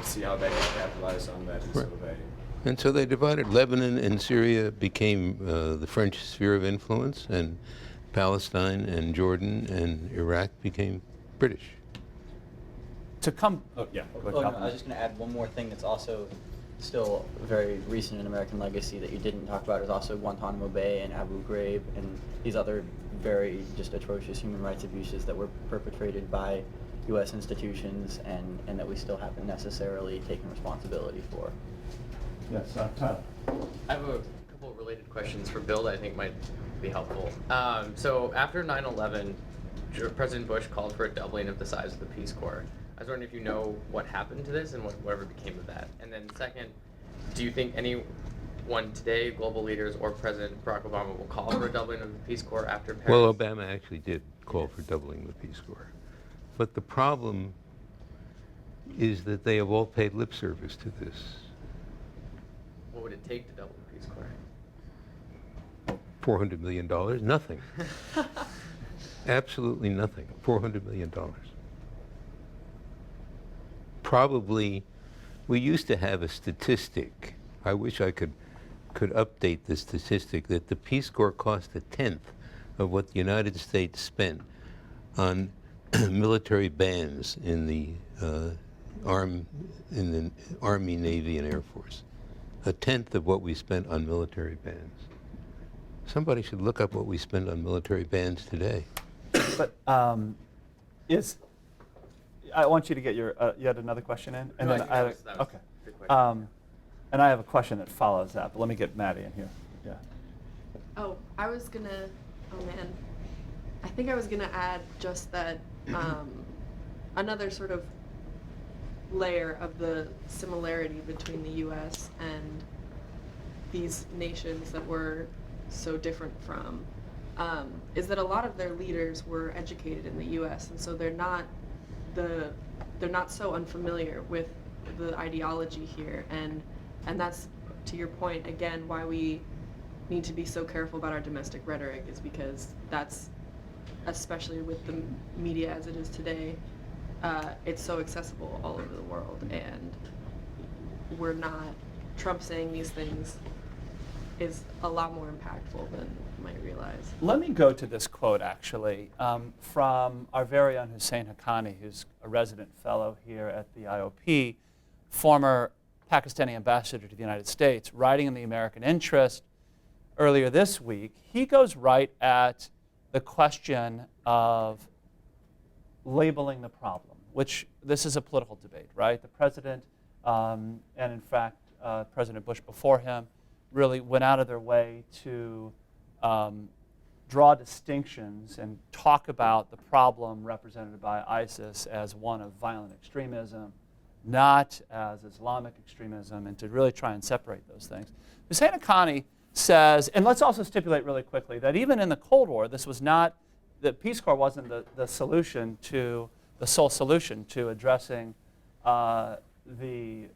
see how they could capitalize on that, and right. So they divided. Lebanon and Syria became the French sphere of influence, and Palestine and Jordan and Iraq became British. To come, oh yeah. Go ahead, I was just going to add one more thing that's also still very recent in American legacy that you didn't talk about is also Guantanamo Bay and Abu Ghraib and these other very just atrocious human rights abuses that were perpetrated by U.S. institutions and that we still haven't necessarily taken responsibility for. Yes, Tyler. I have a couple of related questions for Bill that I think might be helpful. So after 9/11, President Bush called for a doubling of the size of the Peace Corps. I was wondering if you know what happened to this and whatever became of that. And then second, do you think anyone today, global leaders or President Barack Obama, will call for a doubling of the Peace Corps after Paris? Well, Obama actually did call for doubling the Peace Corps. But the problem is that they have all paid lip service to this. What would it take to double the Peace Corps? $400 million, nothing. Absolutely nothing, $400 million. Probably, we used to have a statistic, I wish I could update the statistic, that the Peace Corps cost a tenth of what the United States spent on military bands in the Army, Navy, and Air Force. A tenth of what we spent on military bands. Somebody should look up what we spend on military bands today. But I want you to get your, you had another question in? And No, then I think that was okay. a good question. And I have a question that follows that, but let me get Maddie in here. Yeah. Oh, I was gonna, oh man. I think I was gonna add just that another sort of layer of the similarity between the US and these nations that we're so different from is that a lot of their leaders were educated in the US, and so they're not so unfamiliar with the ideology here, and that's, to your point again, why we need to be so careful about our domestic rhetoric, is because that's, especially with the media as it is today, it's so accessible all over the world, and we're not, Trump saying these things is a lot more impactful than you might realize. Let me go to this quote, actually, from our very own Hussein Haqqani, who's a resident fellow here at the IOP, former Pakistani ambassador to the United States, writing in the American Interest earlier this week. He goes right at the question of labeling the problem, which this is a political debate, right? The president, and in fact, President Bush before him, really went out of their way to draw distinctions and talk about the problem represented by ISIS as one of violent extremism, not as Islamic extremism, and to really try and separate those things. Hussein Haqqani says, and let's also stipulate really quickly, that even in the Cold War, this was not, the Peace Corps wasn't the solution to, the sole solution to addressing the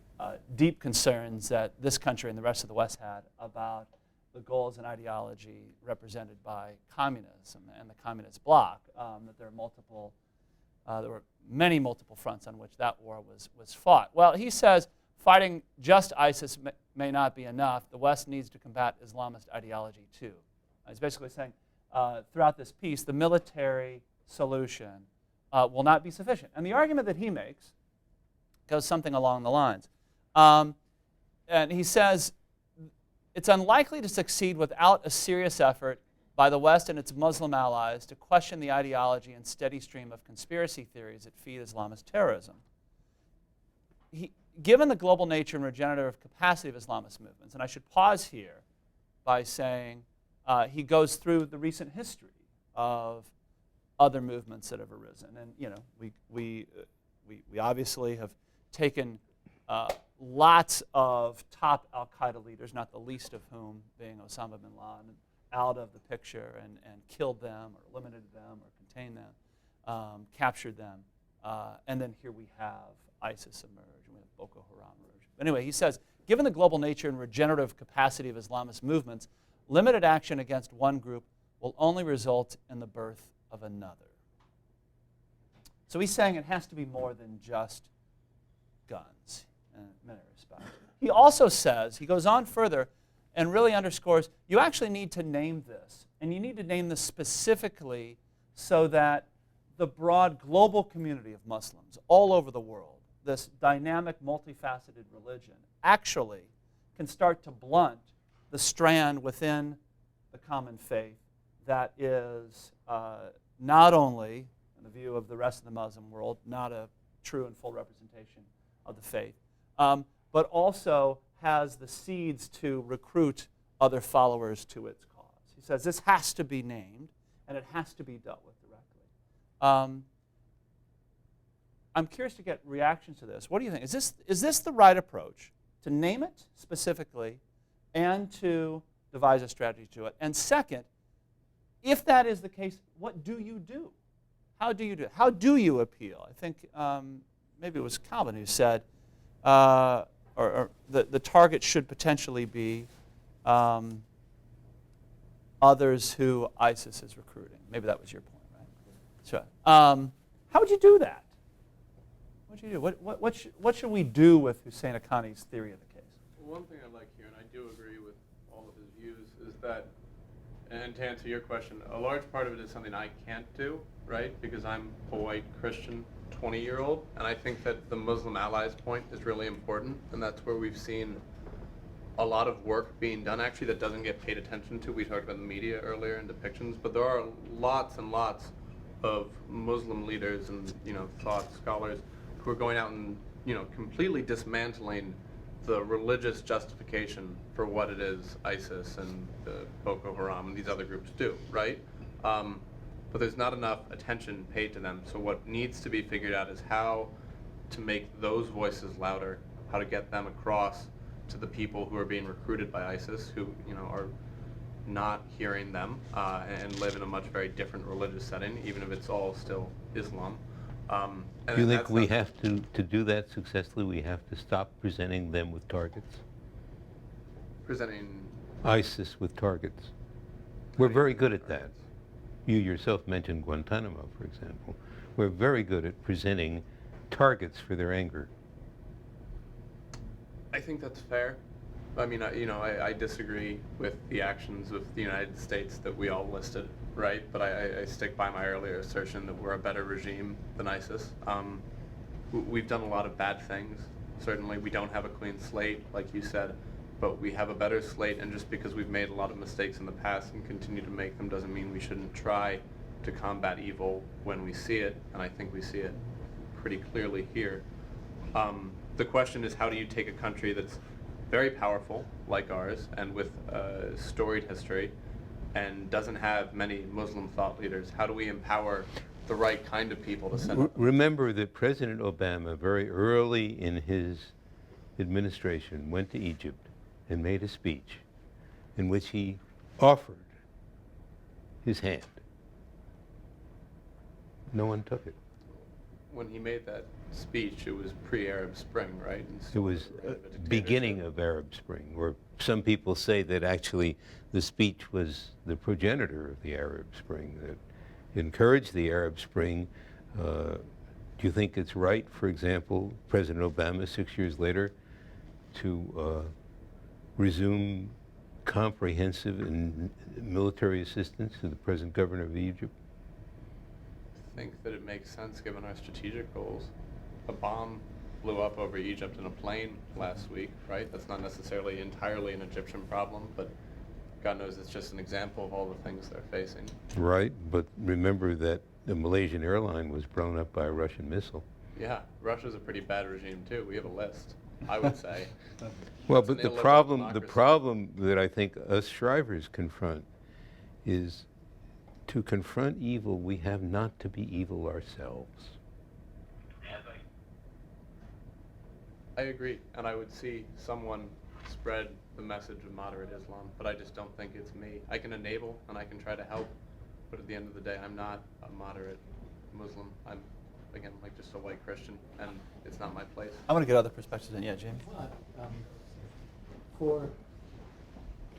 deep concerns that this country and the rest of the West had about the goals and ideology represented by communism and the communist bloc. That there were many multiple fronts on which that war was fought. Well, he says fighting just ISIS may not be enough. The West needs to combat Islamist ideology too. He's basically saying throughout this piece, the military solution will not be sufficient. And the argument that he makes goes something along the lines. And he says, it's unlikely to succeed without a serious effort by the West and its Muslim allies to question the ideology and steady stream of conspiracy theories that feed Islamist terrorism. Given the global nature and regenerative capacity of Islamist movements, and I should pause here by saying he goes through the recent history of other movements that have arisen. And you know, we obviously have taken lots of top al-Qaeda leaders, not the least of whom being Osama bin Laden, out of the picture and killed them or limited them or contained them, captured them. And then here we have ISIS emerge, and we have Boko Haram emerge. But anyway, he says, given the global nature and regenerative capacity of Islamist movements, limited action against one group will only result in the birth of another. So he's saying it has to be more than just guns in many respects. He also says, he goes on further and really underscores, you actually need to name this, and you need to name this specifically so that the broad global community of Muslims all over the world, this dynamic, multifaceted religion, actually can start to blunt the strand within the common faith that is not only, in the view of the rest of the Muslim world, not a true and full representation of the faith, but also has the seeds to recruit other followers to its cause. He says this has to be named and it has to be dealt with directly. I'm curious to get reactions to this. What do you think? Is this the right approach, to name it specifically and to devise a strategy to it? And second, if that is the case, what do you do? How do you do it? How do you appeal? I think maybe it was Calvin who said, or the target should potentially be others who ISIS is recruiting. Maybe that was your point, right? So, how would you do that? What would you do? What should we do with Hussein Haqqani's theory of the case? Well, one thing I like here, and I do agree with all of his views, is that, and to answer your question, a large part of it is something I can't do, right? Because I'm a white Christian 20-year-old, and I think that the Muslim allies point is really important, and that's where we've seen a lot of work being done actually that doesn't get paid attention to. We talked about the media earlier and depictions, but there are lots and lots of Muslim leaders and thought scholars who are going out and completely dismantling the religious justification for what it is ISIS and Boko Haram and these other groups do, right? But there's not enough attention paid to them. So what needs to be figured out is how to make those voices louder, how to get them across to the people who are being recruited by ISIS, who are not hearing them and live in a much very different religious setting, even if it's all still Islam. Do you think we have to do that successfully, we have to stop presenting them with targets? Presenting ISIS with targets. We're very good at that. You yourself mentioned Guantanamo, for example. We're very good at presenting targets for their anger. I think that's fair. I mean, I disagree with the actions of the United States that we all listed, right? But I stick by my earlier assertion that we're a better regime than ISIS. We've done a lot of bad things. Certainly, we don't have a clean slate, like you said, but we have a better slate, and just because we've made a lot of mistakes in the past and continue to make them doesn't mean we shouldn't try to combat evil when we see it, and I think we see it pretty clearly here. The question is, how do you take a country that's very powerful, like ours, and with a storied history, and doesn't have many Muslim thought leaders? How do we empower the right kind of people to send? Remember that President Obama, very early in his administration, went to Egypt and made a speech in which he offered his hand. No one took it. When he made that speech, it was pre-Arab Spring, right? It was beginning of Arab Spring, or some people say that actually the speech was the progenitor of the Arab Spring, that encouraged the Arab Spring. Do you think it's right, for example, President Obama 6 years later to resume comprehensive and military assistance to the present governor of Egypt? I think that it makes sense given our strategic goals. A bomb blew up over Egypt in a plane last week, right? That's not necessarily entirely an Egyptian problem, but God knows it's just an example of all the things they're facing. Right, but remember that the Malaysian airline was blown up by a Russian missile. Yeah, Russia's a pretty bad regime too. We have a list, I would say. Well, but the problem that I think us Shrivers confront is to confront evil, we have not to be evil ourselves. I agree, and I would see someone spread the message of moderate Islam, but I just don't think it's me. I can enable and I can try to help, but at the end of the day, I'm not a moderate Muslim. I'm, again, like just a white Christian, and it's not my place. I want to get other perspectives in. Yeah, Jamie? Do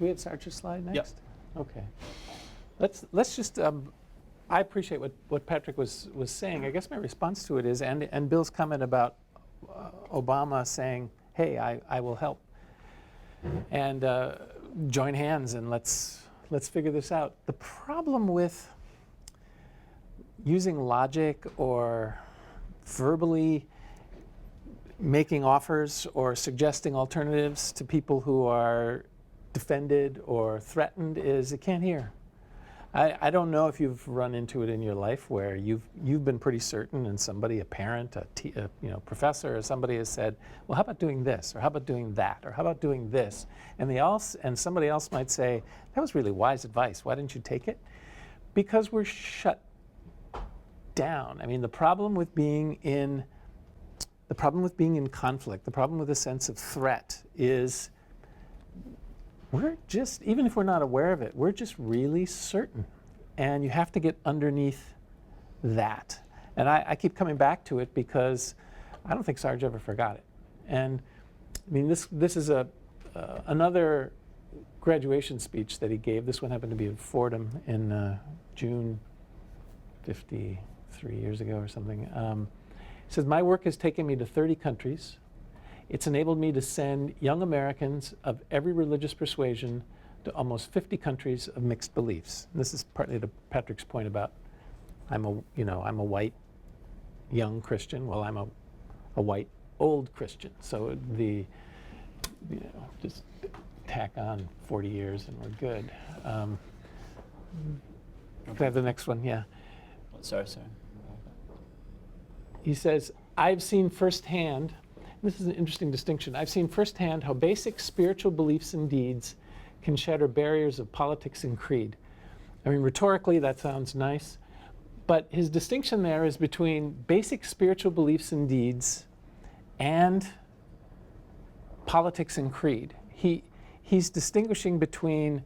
we have Sarge's slide next? Yep. Okay. Let's just, I appreciate what Patrick was saying. I guess my response to it is, and Bill's comment about Obama saying, hey, I will help, and join hands and let's figure this out. The problem with using logic or verbally making offers or suggesting alternatives to people who are defended or threatened is it can't hear. I don't know if you've run into it in your life where you've been pretty certain, and somebody, a parent, a professor, or somebody has said, well, how about doing this, or how about doing that, or how about doing this, and somebody else might say, that was really wise advice. Why didn't you take it? Because we're shut down. I mean, the problem with being in conflict, the problem with a sense of threat is we're just, even if we're not aware of it, we're just really certain. And you have to get underneath that. And I keep coming back to it because I don't think Sarge ever forgot it. And I mean, this is another graduation speech that he gave. This one happened to be at Fordham in June 53 years ago or something. He says, my work has taken me to 30 countries. It's enabled me to send young Americans of every religious persuasion to almost 50 countries of mixed beliefs. And this is partly to Patrick's point about I'm a white young Christian. Well, I'm a white old Christian. So just tack on 40 years and we're good. Can I have the next one? Yeah. Sorry. He says, I've seen firsthand, this is an interesting distinction, I've seen firsthand how basic spiritual beliefs and deeds can shatter barriers of politics and creed. I mean, rhetorically, that sounds nice, but his distinction there is between basic spiritual beliefs and deeds and politics and creed. He's distinguishing between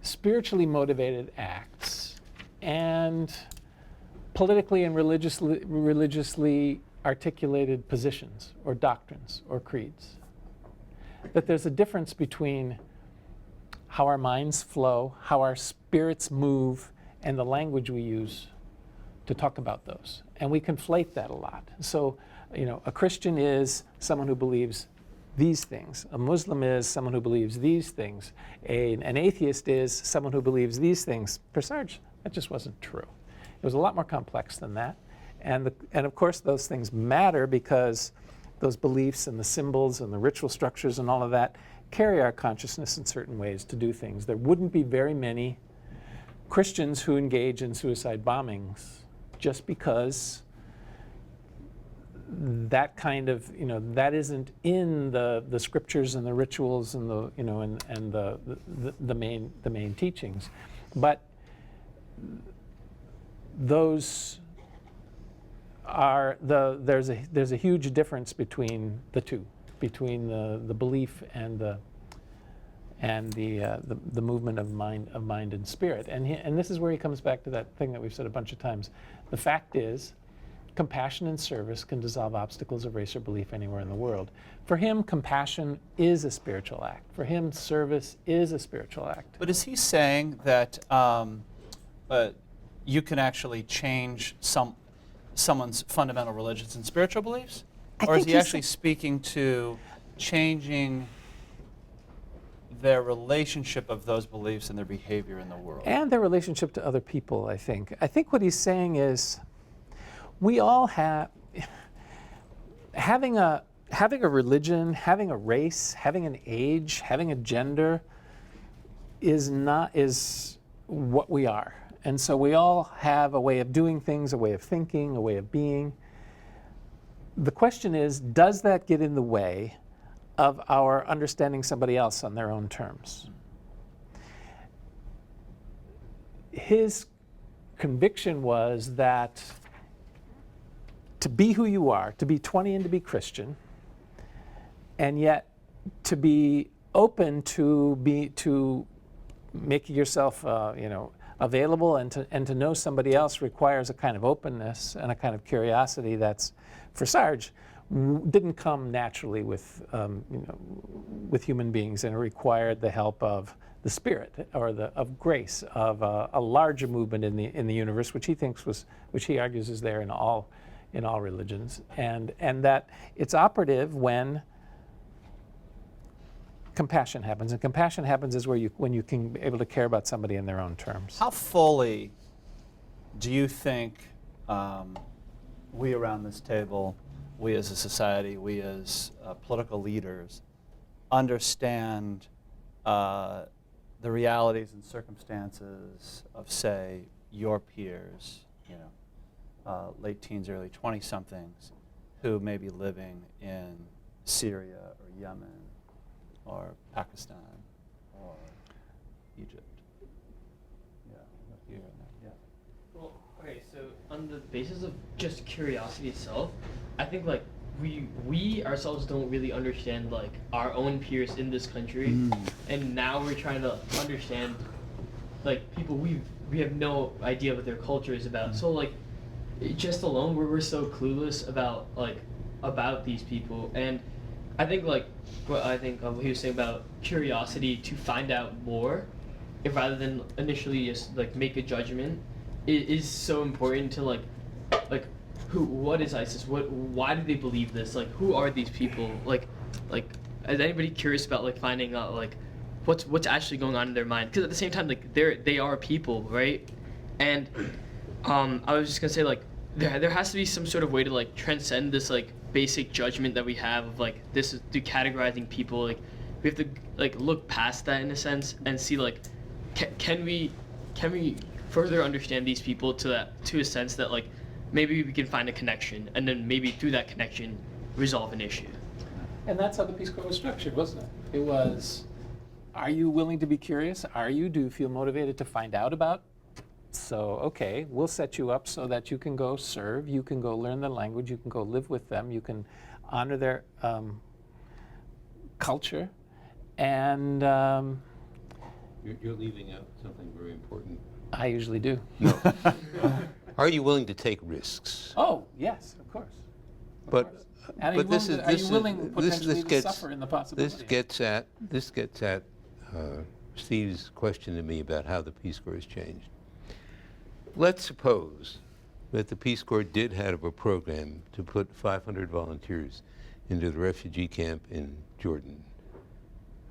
spiritually motivated acts and politically and religiously articulated positions or doctrines or creeds. That there's a difference between how our minds flow, how our spirits move, and the language we use to talk about those. And we conflate that a lot. So, a Christian is someone who believes these things. A Muslim is someone who believes these things. An atheist is someone who believes these things. For Sarge, that just wasn't true. It was a lot more complex than that. And of course, those things matter because those beliefs and the symbols and the ritual structures and all of that carry our consciousness in certain ways to do things. There wouldn't be very many Christians who engage in suicide bombings just because that kind of, that isn't in the scriptures and the rituals and the main teachings. But those are there's a huge difference between the two, between the belief and the movement of mind and spirit. And this is where he comes back to that thing that we've said a bunch of times. The fact is, compassion and service can dissolve obstacles of race or belief anywhere in the world. For him, compassion is a spiritual act. For him, service is a spiritual act. But is he saying that you can actually change someone's fundamental religious and spiritual beliefs? Or is he actually speaking to changing their relationship of those beliefs and their behavior in the world? And their relationship to other people, I think. I think what he's saying is we all have, having a religion, having a race, having an age, having a gender is what we are. And so we all have a way of doing things, a way of thinking, a way of being. The question is, does that get in the way of our understanding somebody else on their own terms? His conviction was that to be who you are, to be 20 and to be Christian, and yet to be open to making yourself, available and to know somebody else requires a kind of openness and a kind of curiosity that's, for Sarge, didn't come naturally with human beings, and it required the help of the Spirit or of grace of a larger movement in the universe, which he argues is there in all religions, and that it's operative when compassion happens, and compassion happens is when you can be able to care about somebody in their own terms. How fully do you think we around this table, we as a society, we as political leaders, understand the the realities and circumstances of, say, your peers, late teens, early 20-somethings, who may be living in Syria or Yemen or Pakistan or Egypt. Yeah, here and there, yeah. Well, okay, so on the basis of just curiosity itself, I think like we ourselves don't really understand like our own peers in this country, and now we're trying to understand like people we have no idea what their culture is about. So like just alone we're so clueless about these people, and I think like what I think he was saying about curiosity to find out more, if rather than initially just like make a judgment, is so important to like what is ISIS? Why do they believe this? Like, who are these people? Like, is anybody curious about like finding out like what's actually going on in their mind? Because at the same time, like they are people, right? And I was just gonna say like there has to be some sort of way to like transcend this like basic judgment that we have of like this is through categorizing people. Like we have to like look past that in a sense and see like can we further understand these people to a sense that like maybe we can find a connection, and then maybe through that connection resolve an issue. And that's how the Peace Corps was structured, wasn't it? It was, are you willing to be curious? Do you feel motivated to find out about? So, okay, we'll set you up so that you can go serve, you can go learn the language, you can go live with them, you can honor their culture, and You're leaving out something very important. I usually do. No. Are you willing to take risks? Oh, yes, of course. But And are you willing potentially to suffer in the possibility? This gets at Steve's question to me about how the Peace Corps has changed. Let's suppose that the Peace Corps did have a program to put 500 volunteers into the refugee camp in Jordan,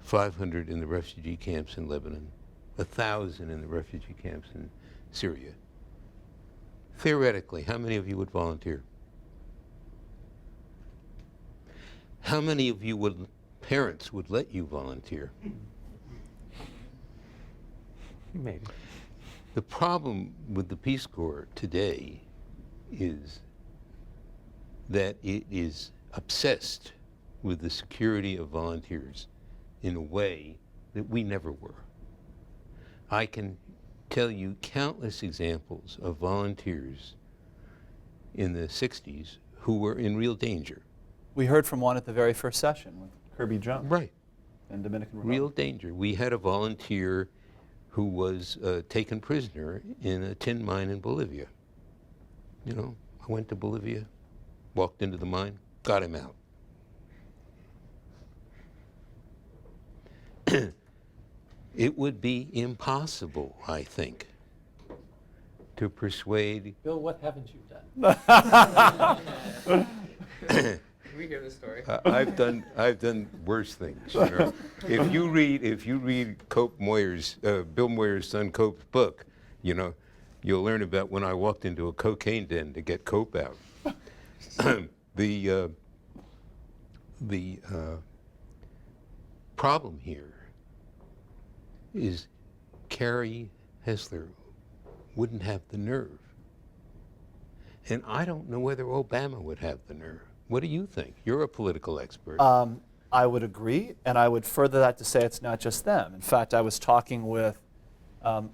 500 in the refugee camps in Lebanon, 1,000 in the refugee camps in Syria. Theoretically, how many of you would volunteer? How many of you parents would let you volunteer? Maybe. The problem with the Peace Corps today is that it is obsessed with the security of volunteers in a way that we never were. I can tell you countless examples of volunteers in the 60s who were in real danger. We heard from one at the very first session with Kirby Jones. Right. In Dominican Republic. Real danger. We had a volunteer who was taken prisoner in a tin mine in Bolivia. You know, I went to Bolivia, walked into the mine, got him out. It would be impossible, I think, to persuade. Bill, what haven't you done? Can we hear the story? I've done worse things. You know? If you read Cope Moyer's, Bill Moyer's son Cope's book, you know, you'll learn about when I walked into a cocaine den to get Cope out. The problem here is Carrie Hessler wouldn't have the nerve. And I don't know whether Obama would have the nerve. What do you think? You're a political expert. I would agree, and I would further that to say it's not just them. In fact, I was talking with a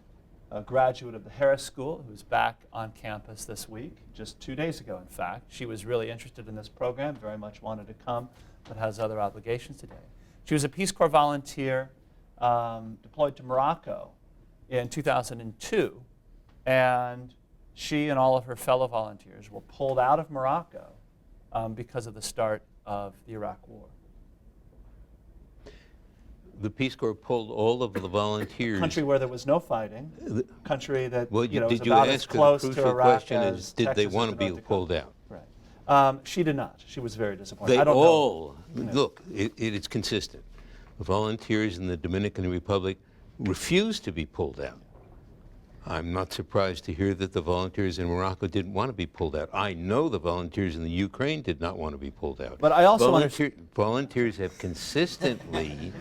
graduate of the Harris School who's back on campus this week, just 2 days ago, in fact. She was really interested in this program, very much wanted to come, but has other obligations today. She was a Peace Corps volunteer deployed to Morocco in 2002, and she and all of her fellow volunteers were pulled out of Morocco because of the start of the Iraq War. The Peace Corps pulled all of the volunteers. Country where there was no fighting, country that well, was did you about ask as close the to crucial Iraq question as is, did Texas they want to or be North pulled Dakota. out? Right. She did not. She was very disappointed. They I don't all, know. look, it is consistent. The volunteers in the Dominican Republic refused to be pulled out. I'm not surprised to hear that the volunteers in Morocco didn't want to be pulled out. I know the volunteers in the Ukraine did not want to be pulled out. But I also volunteers have consistently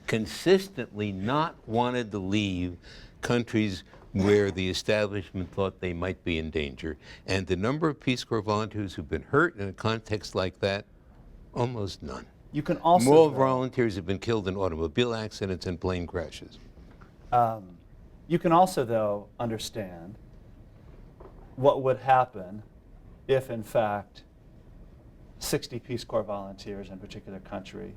consistently not wanted to leave countries where the establishment thought they might be in danger. And the number of Peace Corps volunteers who've been hurt in a context like that, almost none. You can also More though, volunteers have been killed in automobile accidents and plane crashes. you can also, though, understand what would happen if, in fact, 60 Peace Corps volunteers in a particular country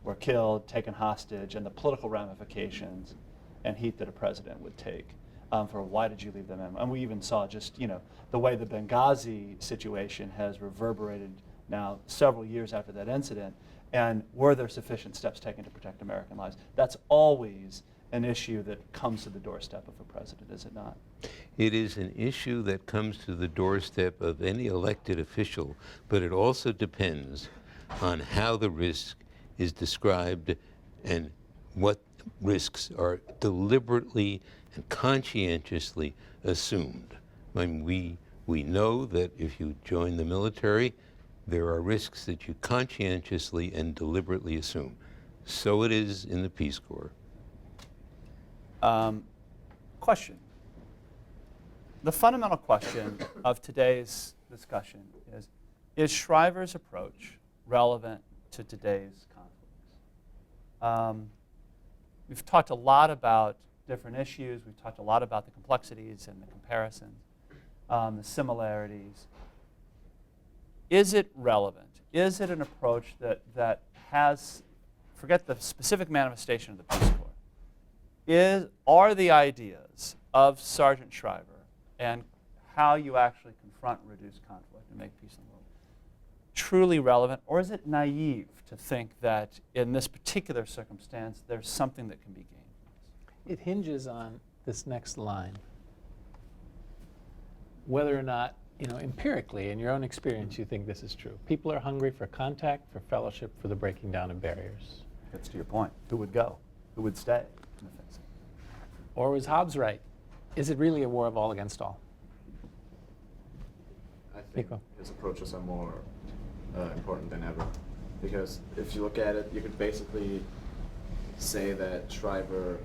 were killed, taken hostage, and the political ramifications and heat that a president would take for why did you leave them in. And we even saw just, the way the Benghazi situation has reverberated now several years after that incident, and were there sufficient steps taken to protect American lives? That's always an issue that comes to the doorstep of a president, is it not? It is an issue that comes to the doorstep of any elected official, but it also depends on how the risk is described and what risks are deliberately and conscientiously assumed. I mean, we know that if you join the military, there are risks that you conscientiously and deliberately assume. So it is in the Peace Corps. Question. The fundamental question of today's discussion is Shriver's approach relevant to today's conflicts? We've talked a lot about different issues. We've talked a lot about the complexities and the comparisons, the similarities. Is it relevant? Is it an approach that has, forget the specific manifestation of the Peace Corps, are the ideas of Sergeant Shriver and how you actually confront and reduce conflict and make peace in the world truly relevant, or is it naive to think that in this particular circumstance there's something that can be gained? It hinges on this next line. Whether or not, empirically, in your own experience, you think this is true. People are hungry for contact, for fellowship, for the breaking down of barriers. That's to your point. Who would go? Who would stay? Or was Hobbes right? Is it really a war of all against all? I think his approaches are more important than ever. Because if you look at it, you could basically say that Shriver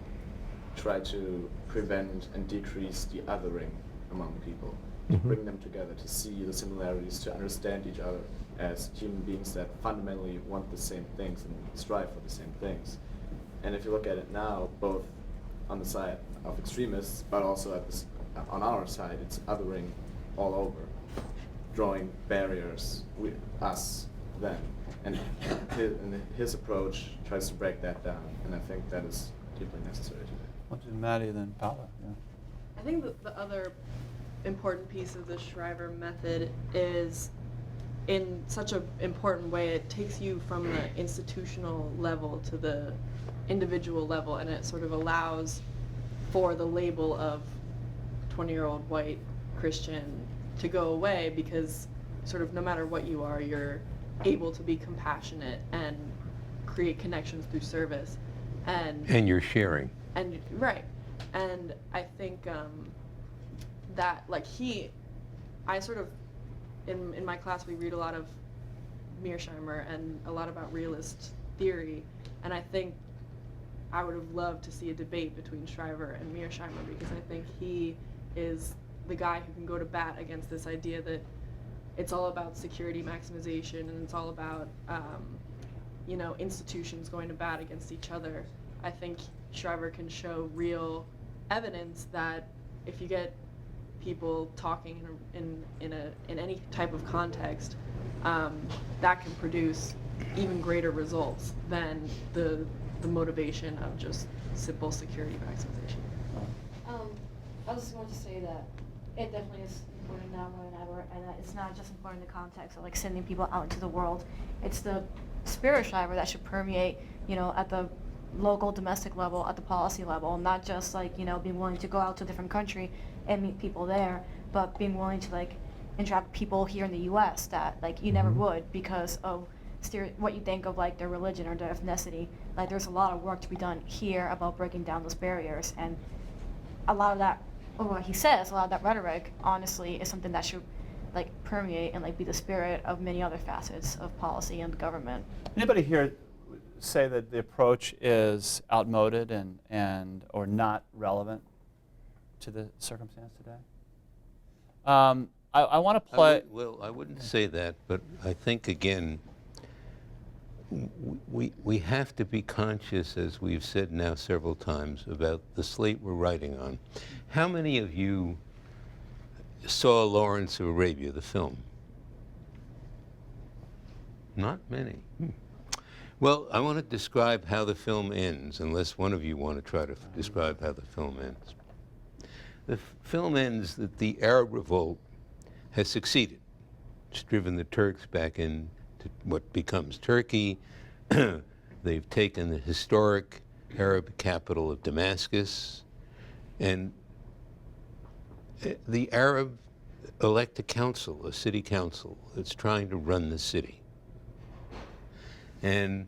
tried to prevent and decrease the othering among people, to bring them together, to see the similarities, to understand each other as human beings that fundamentally want the same things and strive for the same things. And if you look at it now, both on the side of extremists, but also on our side, it's othering all over, drawing barriers, us, them. And his approach tries to break that down, and I think that is deeply necessary today. What did Maddie then Paula? Yeah. I think that the other important piece of the Shriver method is, in such an important way, it takes you from the institutional level to the individual level, and it sort of allows for the label of 20-year-old white Christian to go away, because sort of no matter what you are, you're able to be compassionate and create connections through service. And you're sharing. And right. And I think that, like, I sort of, in my class, we read a lot of Mearsheimer and a lot about realist theory, and I think I would have loved to see a debate between Shriver and Mearsheimer, because I think he is the guy who can go to bat against this idea that it's all about security maximization and it's all about institutions going to bat against each other. I think Shriver can show real evidence that if you get people talking in any type of context, that can produce even greater results than the motivation of just simple security maximization. I was just going to say that it definitely is important now more than ever, and that it's not just important in the context of like sending people out into the world. It's the spirit of Shriver that should permeate, at the local, domestic level, at the policy level, not just being willing to go out to a different country and meet people there, but being willing to interact with people here in the U.S. that you never would because of what you think of their religion or their ethnicity. There's a lot of work to be done here about breaking down those barriers, and a lot of that, what he says, a lot of that rhetoric, honestly, is something that should permeate and be the spirit of many other facets of policy and government. Anybody here say that the approach is outmoded or not relevant to the circumstance today? I want to play. I wouldn't say that, but I think, again, we have to be conscious, as we've said now several times, about the slate we're writing on. How many of you saw Lawrence of Arabia, the film? Not many. Well, I want to describe how the film ends, unless one of you want to try to describe how the film ends. The film ends that the Arab revolt has succeeded. It's driven the Turks back into what becomes Turkey. They've taken the historic Arab capital of Damascus, and the Arab elect a council, a city council, that's trying to run the city. And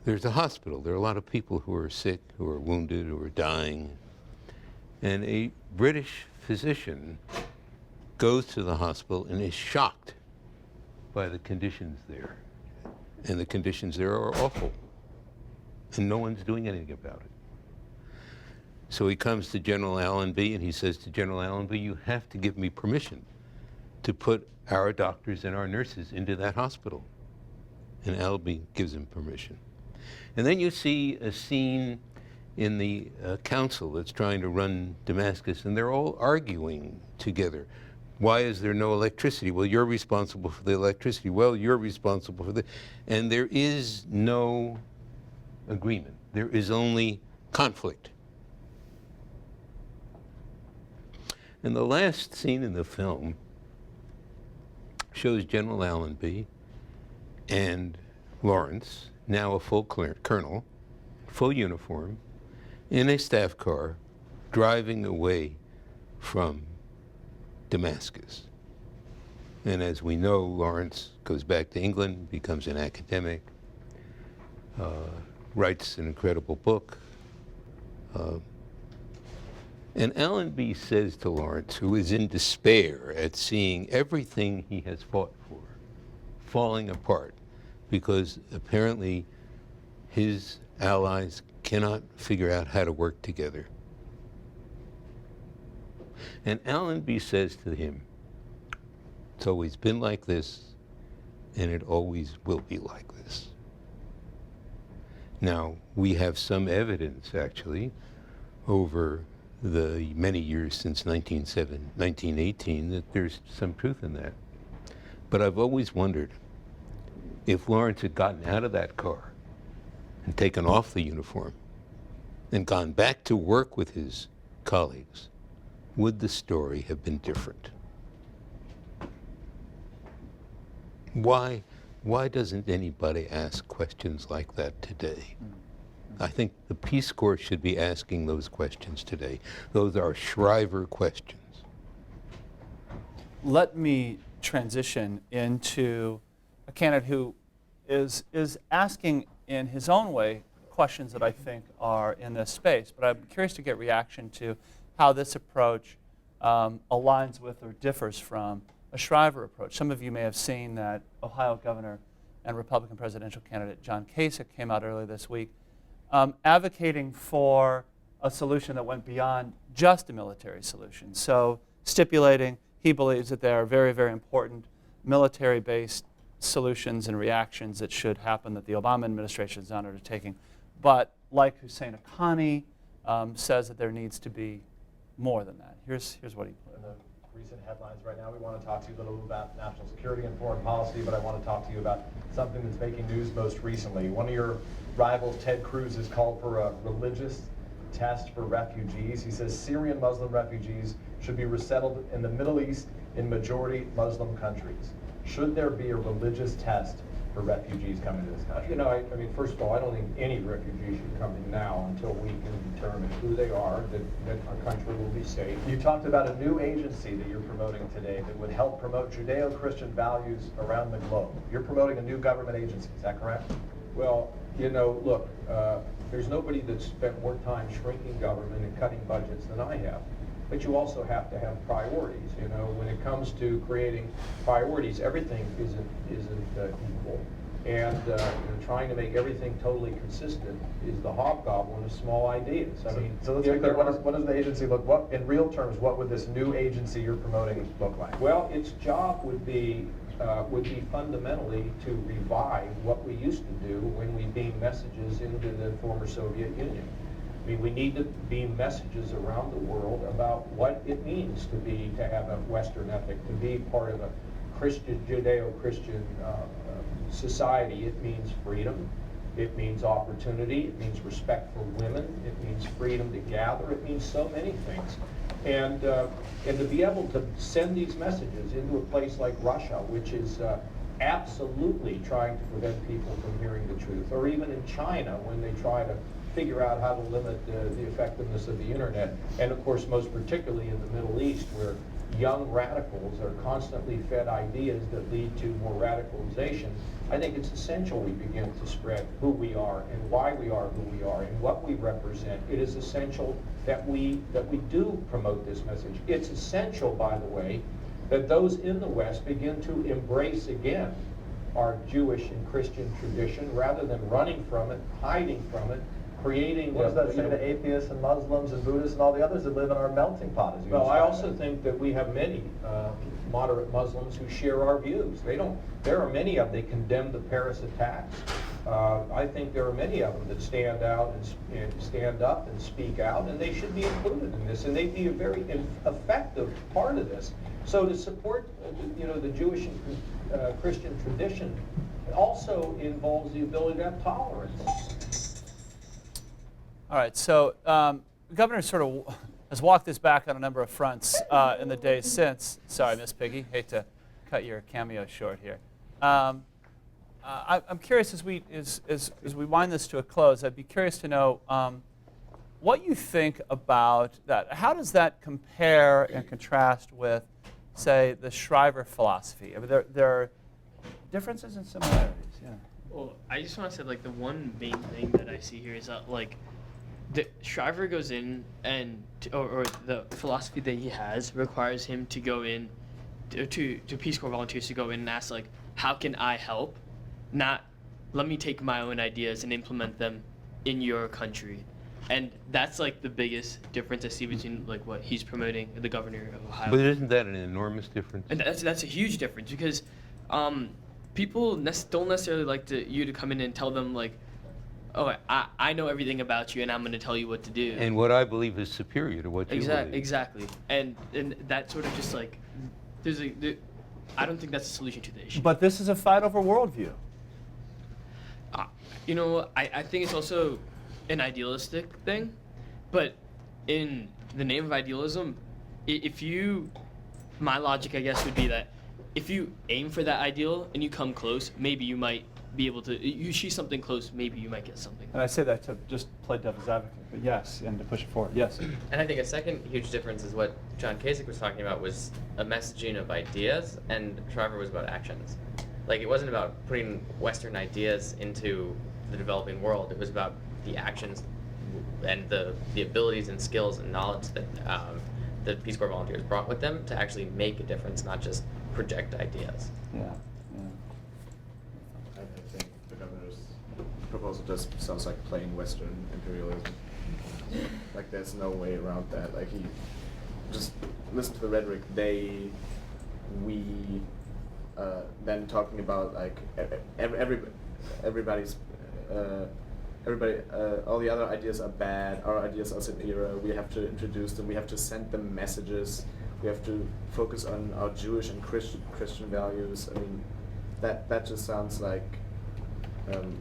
there's a hospital. There are a lot of people who are sick, who are wounded, who are dying. And a British physician goes to the hospital and is shocked by the conditions there. And the conditions there are awful. And no one's doing anything about it. So he comes to General Allenby and he says to General Allenby, you have to give me permission to put our doctors and our nurses into that hospital. And Allenby gives him permission. And then you see a scene in the council that's trying to run Damascus, and they're all arguing together. Why is there no electricity? Well, you're responsible for the electricity. Well, you're responsible for the... And there is no agreement. There is only conflict. And the last scene in the film shows General Allenby and Lawrence, now a full colonel, full uniform, in a staff car, driving away from Damascus. And as we know, Lawrence goes back to England, becomes an academic, writes an incredible book. And Allenby says to Lawrence, who is in despair at seeing everything he has fought for falling apart, because apparently his allies cannot figure out how to work together. And Allenby says to him, it's always been like this, and it always will be like this. Now, we have some evidence, actually, over the many years since 1918, that there's some truth in that. But I've always wondered, if Lawrence had gotten out of that car and taken off the uniform and gone back to work with his colleagues, would the story have been different? Why doesn't anybody ask questions like that today? I think the Peace Corps should be asking those questions today. Those are Shriver questions. Let me transition into a candidate who is asking in his own way questions that I think are in this space, but I'm curious to get reaction to how this approach aligns with or differs from a Shriver approach. Some of you may have seen that Ohio Governor and Republican presidential candidate John Kasich came out earlier this week advocating for a solution that went beyond just a military solution. So stipulating he believes that there are very, very important military-based solutions and reactions that should happen that the Obama administration is not undertaking. But like Hussein Haqqani says that there needs to be more than that. Here's what he put. In the recent headlines right now, we want to talk to you a little about national security and foreign policy, but I want to talk to you about something that's making news most recently. One of your rivals, Ted Cruz, has called for a religious test for refugees. He says Syrian Muslim refugees should be resettled in the Middle East in majority Muslim countries. Should there be a religious test for refugees coming to this country? You know, I mean, first of all, I don't think any refugee should come in now until we can determine who they are, that our country will be safe. You talked about a new agency that you're promoting today that would help promote Judeo-Christian values around the globe. You're promoting a new government agency, is that correct? Well, you know, look, there's nobody that's spent more time shrinking government and cutting budgets than I have. But you also have to have priorities. You know, when it comes to creating priorities, everything isn't equal. And trying to make everything totally consistent is the hobgoblin of small ideas. I mean, so let's be clear, what does the agency look, in real terms, what would this new agency you're promoting look like? Well, its job would be fundamentally to revive what we used to do when we beamed messages into the former Soviet Union. I mean, we need to beam messages around the world about what it means to have a Western ethic, to be part of a Christian, Judeo-Christian society. It means freedom, it means opportunity, it means respect for women, it means freedom to gather, it means so many things. And to be able to send these messages into a place like Russia, which is absolutely trying to prevent people from hearing the truth, or even in China when they try to figure out how to limit the effectiveness of the internet, and of course most particularly in the Middle East, where young radicals are constantly fed ideas that lead to more radicalization. I think it's essential we begin to spread who we are and why we are who we are and what we represent. It is essential that we do promote this message. It's essential, by the way, that those in the West begin to embrace again our Jewish and Christian tradition rather than running from it, hiding from it, creating... What does that say to atheists and Muslims and Buddhists and all the others that live in our melting pot? As you Well, I described also it? think that we have many moderate Muslims who share our views. There are many of them that condemn the Paris attacks. I think there are many of them that stand out and stand up and speak out, and they should be included in this, and they'd be a very effective part of this. So to support, the Jewish and Christian tradition also involves the ability to have tolerance. All right, so the governor sort of has walked this back on a number of fronts in the days since. Sorry, Miss Piggy, hate to cut your cameo short here. I'm curious as we wind this to a close. I'd be curious to know what you think about that. How does that compare and contrast with, say, the Shriver philosophy? I mean, there are differences and similarities. Yeah. Well, I just want to say, like, the one main thing that I see here is that, like, the Shriver goes in and, or the philosophy that he has requires him to go in, to Peace Corps volunteers to go in and ask, like, how can I help? Not, let me take my own ideas and implement them in your country. And that's, like, the biggest difference I see between, like, what he's promoting, the governor of Ohio. But isn't that an enormous difference? And that's a huge difference because people don't necessarily like you to come in and tell them, like, oh, I know everything about you and I'm going to tell you what to do. And what I believe is superior to what you believe. Exactly. And that sort of just like, I don't think that's a solution to the issue. But this is a fight over worldview. I think it's also an idealistic thing, but in the name of idealism, my logic, I guess, would be that if you aim for that ideal and you come close, maybe you might be able to, you see something close, maybe you might get something. And I say that to just play devil's advocate, but yes, and to push it forward, yes. And I think a second huge difference is what John Kasich was talking about was a messaging of ideas, and Shriver was about actions. Like, it wasn't about putting Western ideas into the developing world, it was about the actions and the abilities and skills and knowledge that the Peace Corps volunteers brought with them to actually make a difference, not just project ideas. Yeah. I think the governor's proposal just sounds like plain Western imperialism. Like, there's no way around that. Like, he just listen to the rhetoric. We, then talking about like everybody's. All the other ideas are bad, our ideas are superior, we have to introduce them, we have to send them messages, we have to focus on our Jewish and Christian values. I mean, that just sounds like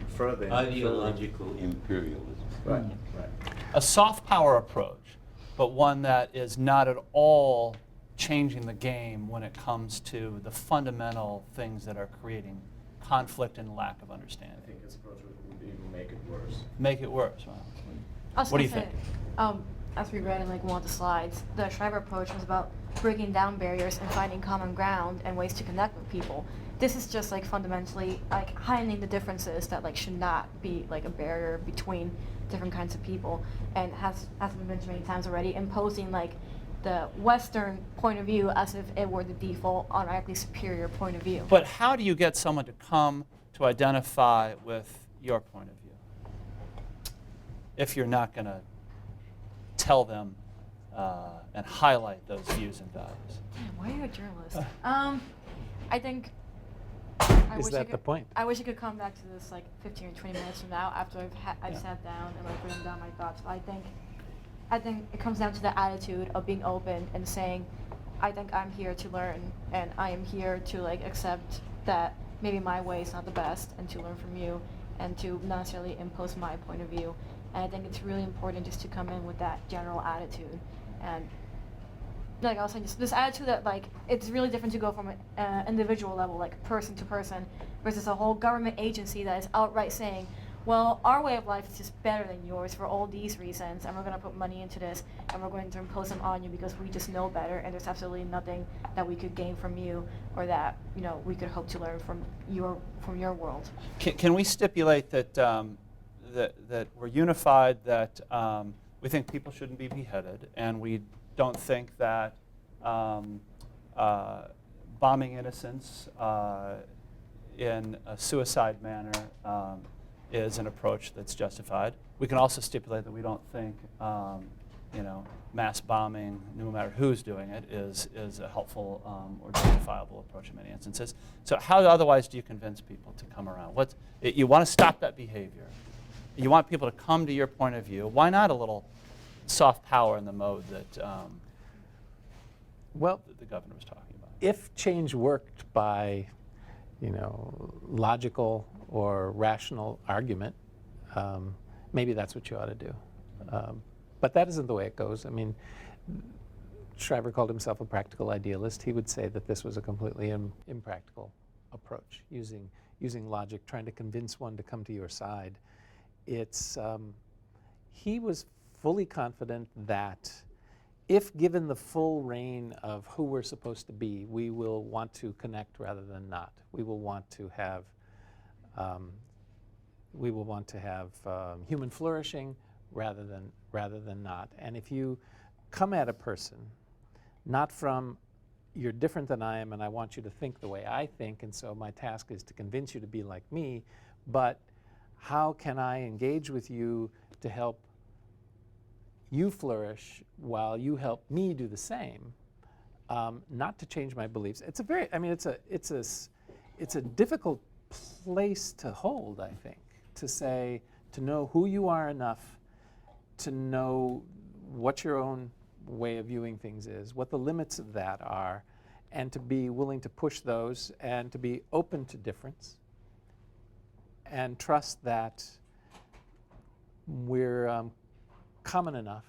further ideological imperialism. Right, right. A soft power approach, but one that is not at all changing the game when it comes to the fundamental things that are creating conflict and lack of understanding. I think his approach would even make it worse. Make it worse. Wow. What do you think? As we read in like one of the slides, the Shriver approach was about breaking down barriers and finding common ground and ways to connect with people. This is just like fundamentally like heightening the differences that like should not be like a barrier between different kinds of people, and has been mentioned many times already, imposing like the Western point of view as if it were the default, automatically superior point of view. But how do you get someone to come to identify with your point of view, if you're not going to tell them and highlight those views and values? Why are you a journalist? I think. Is that the point? I wish I could come back to this like 15 or 20 minutes from now after I've sat down and like written down my thoughts. But I think it comes down to the attitude of being open and saying, I think I'm here to learn, and I am here to like accept that maybe my way is not the best, and to learn from you, and to not necessarily impose my point of view. And I think it's really important just to come in with that general attitude. And like I was saying, just this attitude that like it's really different to go from an individual level, like person to person, versus a whole government agency that is outright saying, well, our way of life is just better than yours for all these reasons, and we're going to put money into this, and we're going to impose them on you because we just know better, and there's absolutely nothing that we could gain from you, or that we could hope to learn from your world. Can we stipulate that that we're unified, that we think people shouldn't be beheaded, and we don't think that bombing innocents in a suicide manner is an approach that's justified? We can also stipulate that we don't think mass bombing, no matter who's doing it, is a helpful or justifiable approach in many instances. So how otherwise do you convince people to come around? You want to stop that behavior. You want people to come to your point of view. Why not a little soft power in the mode that the governor was talking about? If change worked by, logical or rational argument, maybe that's what you ought to do. But that isn't the way it goes. I mean, Shriver called himself a practical idealist. He would say that this was a completely impractical approach, using logic, trying to convince one to come to your side. He was fully confident that if given the full reign of who we're supposed to be, we will want to connect rather than not. We will want to have human flourishing rather than not. And if you come at a person not from you're different than I am and I want you to think the way I think, and so my task is to convince you to be like me, but how can I engage with you to help you flourish while you help me do the same, not to change my beliefs. It's a difficult place to hold, I think, to know who you are enough to know what your own way of viewing things is, what the limits of that are, and to be willing to push those and to be open to difference and trust that we're common enough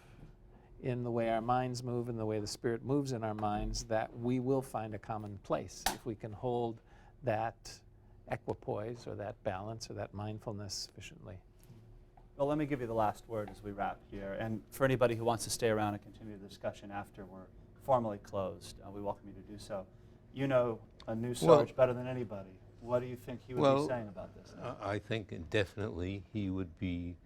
in the way our minds move and the way the Spirit moves in our minds that we will find a common place if we can hold that equipoise or that balance or that mindfulness sufficiently. Well, let me give you the last word as we wrap here. And for anybody who wants to stay around and continue the discussion after we're formally closed, we welcome you to do so. You know a new Sarge better than anybody. What do you think he would be saying about this? I think definitely he would be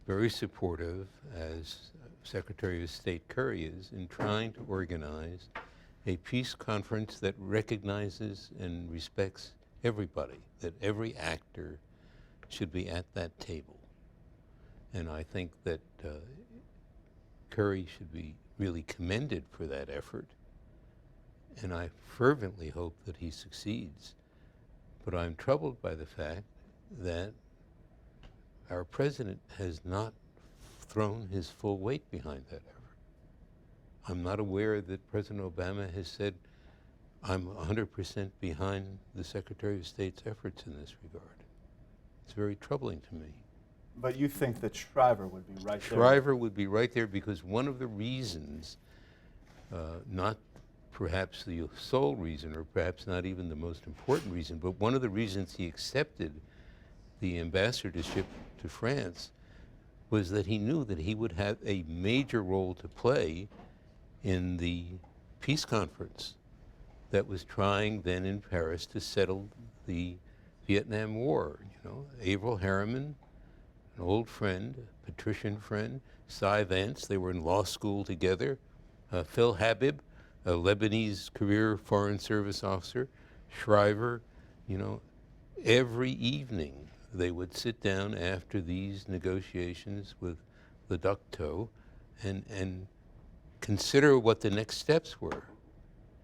very supportive, as Secretary of State Kerry is, in trying to organize a peace conference that recognizes and respects everybody, that every actor should be at that table. And I think that Kerry should be really commended for that effort, and I fervently hope that he succeeds. But I'm troubled by the fact that our president has not thrown his full weight behind that effort. I'm not aware that President Obama has said, I'm 100% behind the Secretary of State's efforts in this regard. It's very troubling to me. But you think that Shriver would be right there? Shriver would be right there because one of the reasons, not perhaps the sole reason or perhaps not even the most important reason, but one of the reasons he accepted the ambassadorship to France was that he knew that he would have a major role to play in the peace conference that was trying then in Paris to settle the Vietnam War. Averell Harriman, an old friend, a patrician friend, Cy Vance, they were in law school together, Phil Habib, a Lebanese career Foreign Service officer, Shriver, every evening they would sit down after these negotiations with the Ducto and consider what the next steps were.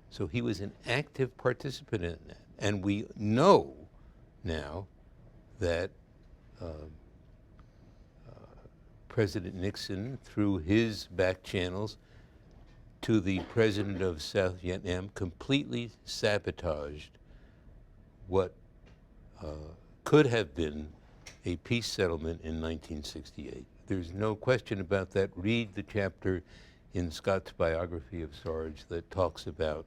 So he was an active participant in that. And we know now that President Nixon, through his back channels to the president of South Vietnam, completely sabotaged what could have been a peace settlement in 1968. There's no question about that. Read the chapter in Scott's biography of Sarge that talks about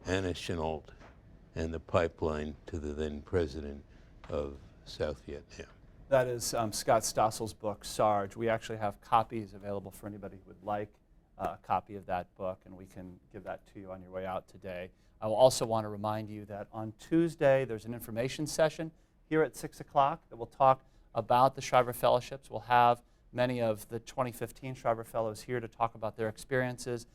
Anna Chennault and the pipeline to the then president of South Vietnam. That is Scott Stossel's book, Sarge. We actually have copies available for anybody who would like a copy of that book, and we can give that to you on your way out today. I will also want to remind you that on Tuesday there's an information session here at 6 o'clock that will talk about the Shriver Fellowships. We'll have many of the 2015 Shriver Fellows here to talk about their experiences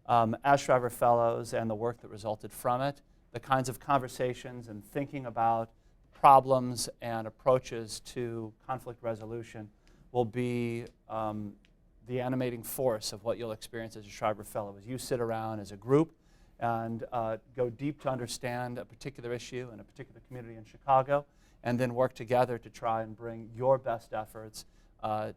as Shriver Fellows and the work that resulted from it, the kinds of conversations and thinking about problems and approaches to conflict resolution will be the animating force of what you'll experience as a Shriver Fellow as you sit around as a group and go deep to understand a particular issue in a particular community in Chicago, and then work together to try and bring your best efforts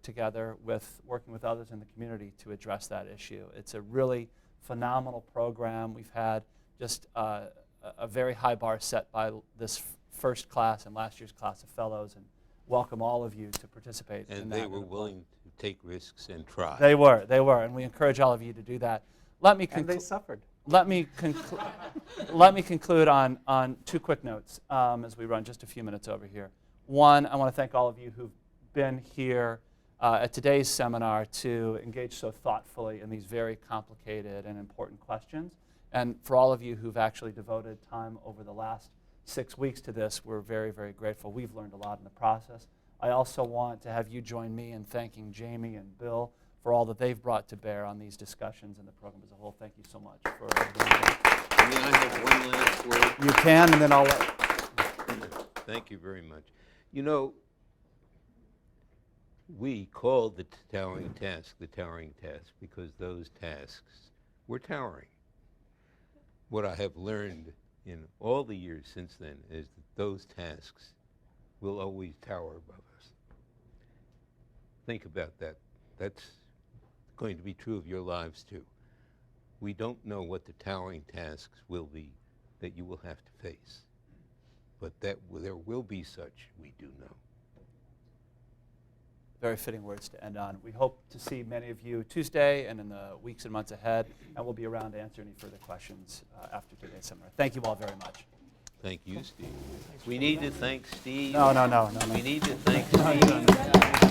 together with working with others in the community to address that issue. It's a really phenomenal program. We've had just a very high bar set by this first class and last year's class of fellows, and welcome all of you to participate in that. And they were willing to take risks and try. They were, and we encourage all of you to do that. And they suffered. Let me conclude on two quick notes as we run just a few minutes over here. One, I want to thank all of you who've been here at today's seminar to engage so thoughtfully in these very complicated and important questions. And for all of you who've actually devoted time over the last 6 weeks to this, we're very, very grateful. We've learned a lot in the process. I also want to have you join me in thanking Jamie and Bill for all that they've brought to bear on these discussions and the program as a whole. Thank you so much for being here. May I have one last word? You can, and then I'll Thank you very much. You know, we called the towering task because those tasks were towering. What I have learned in all the years since then is that those tasks will always tower above us. Think about that. That's going to be true of your lives too. We don't know what the towering tasks will be that you will have to face, but that there will be such, we do know. Very fitting words to end on. We hope to see many of you Tuesday and in the weeks and months ahead, and we'll be around to answer any further questions after today's seminar. Thank you all very much. Thank you, Steve. We need to thank Steve. No. We need to thank Steve.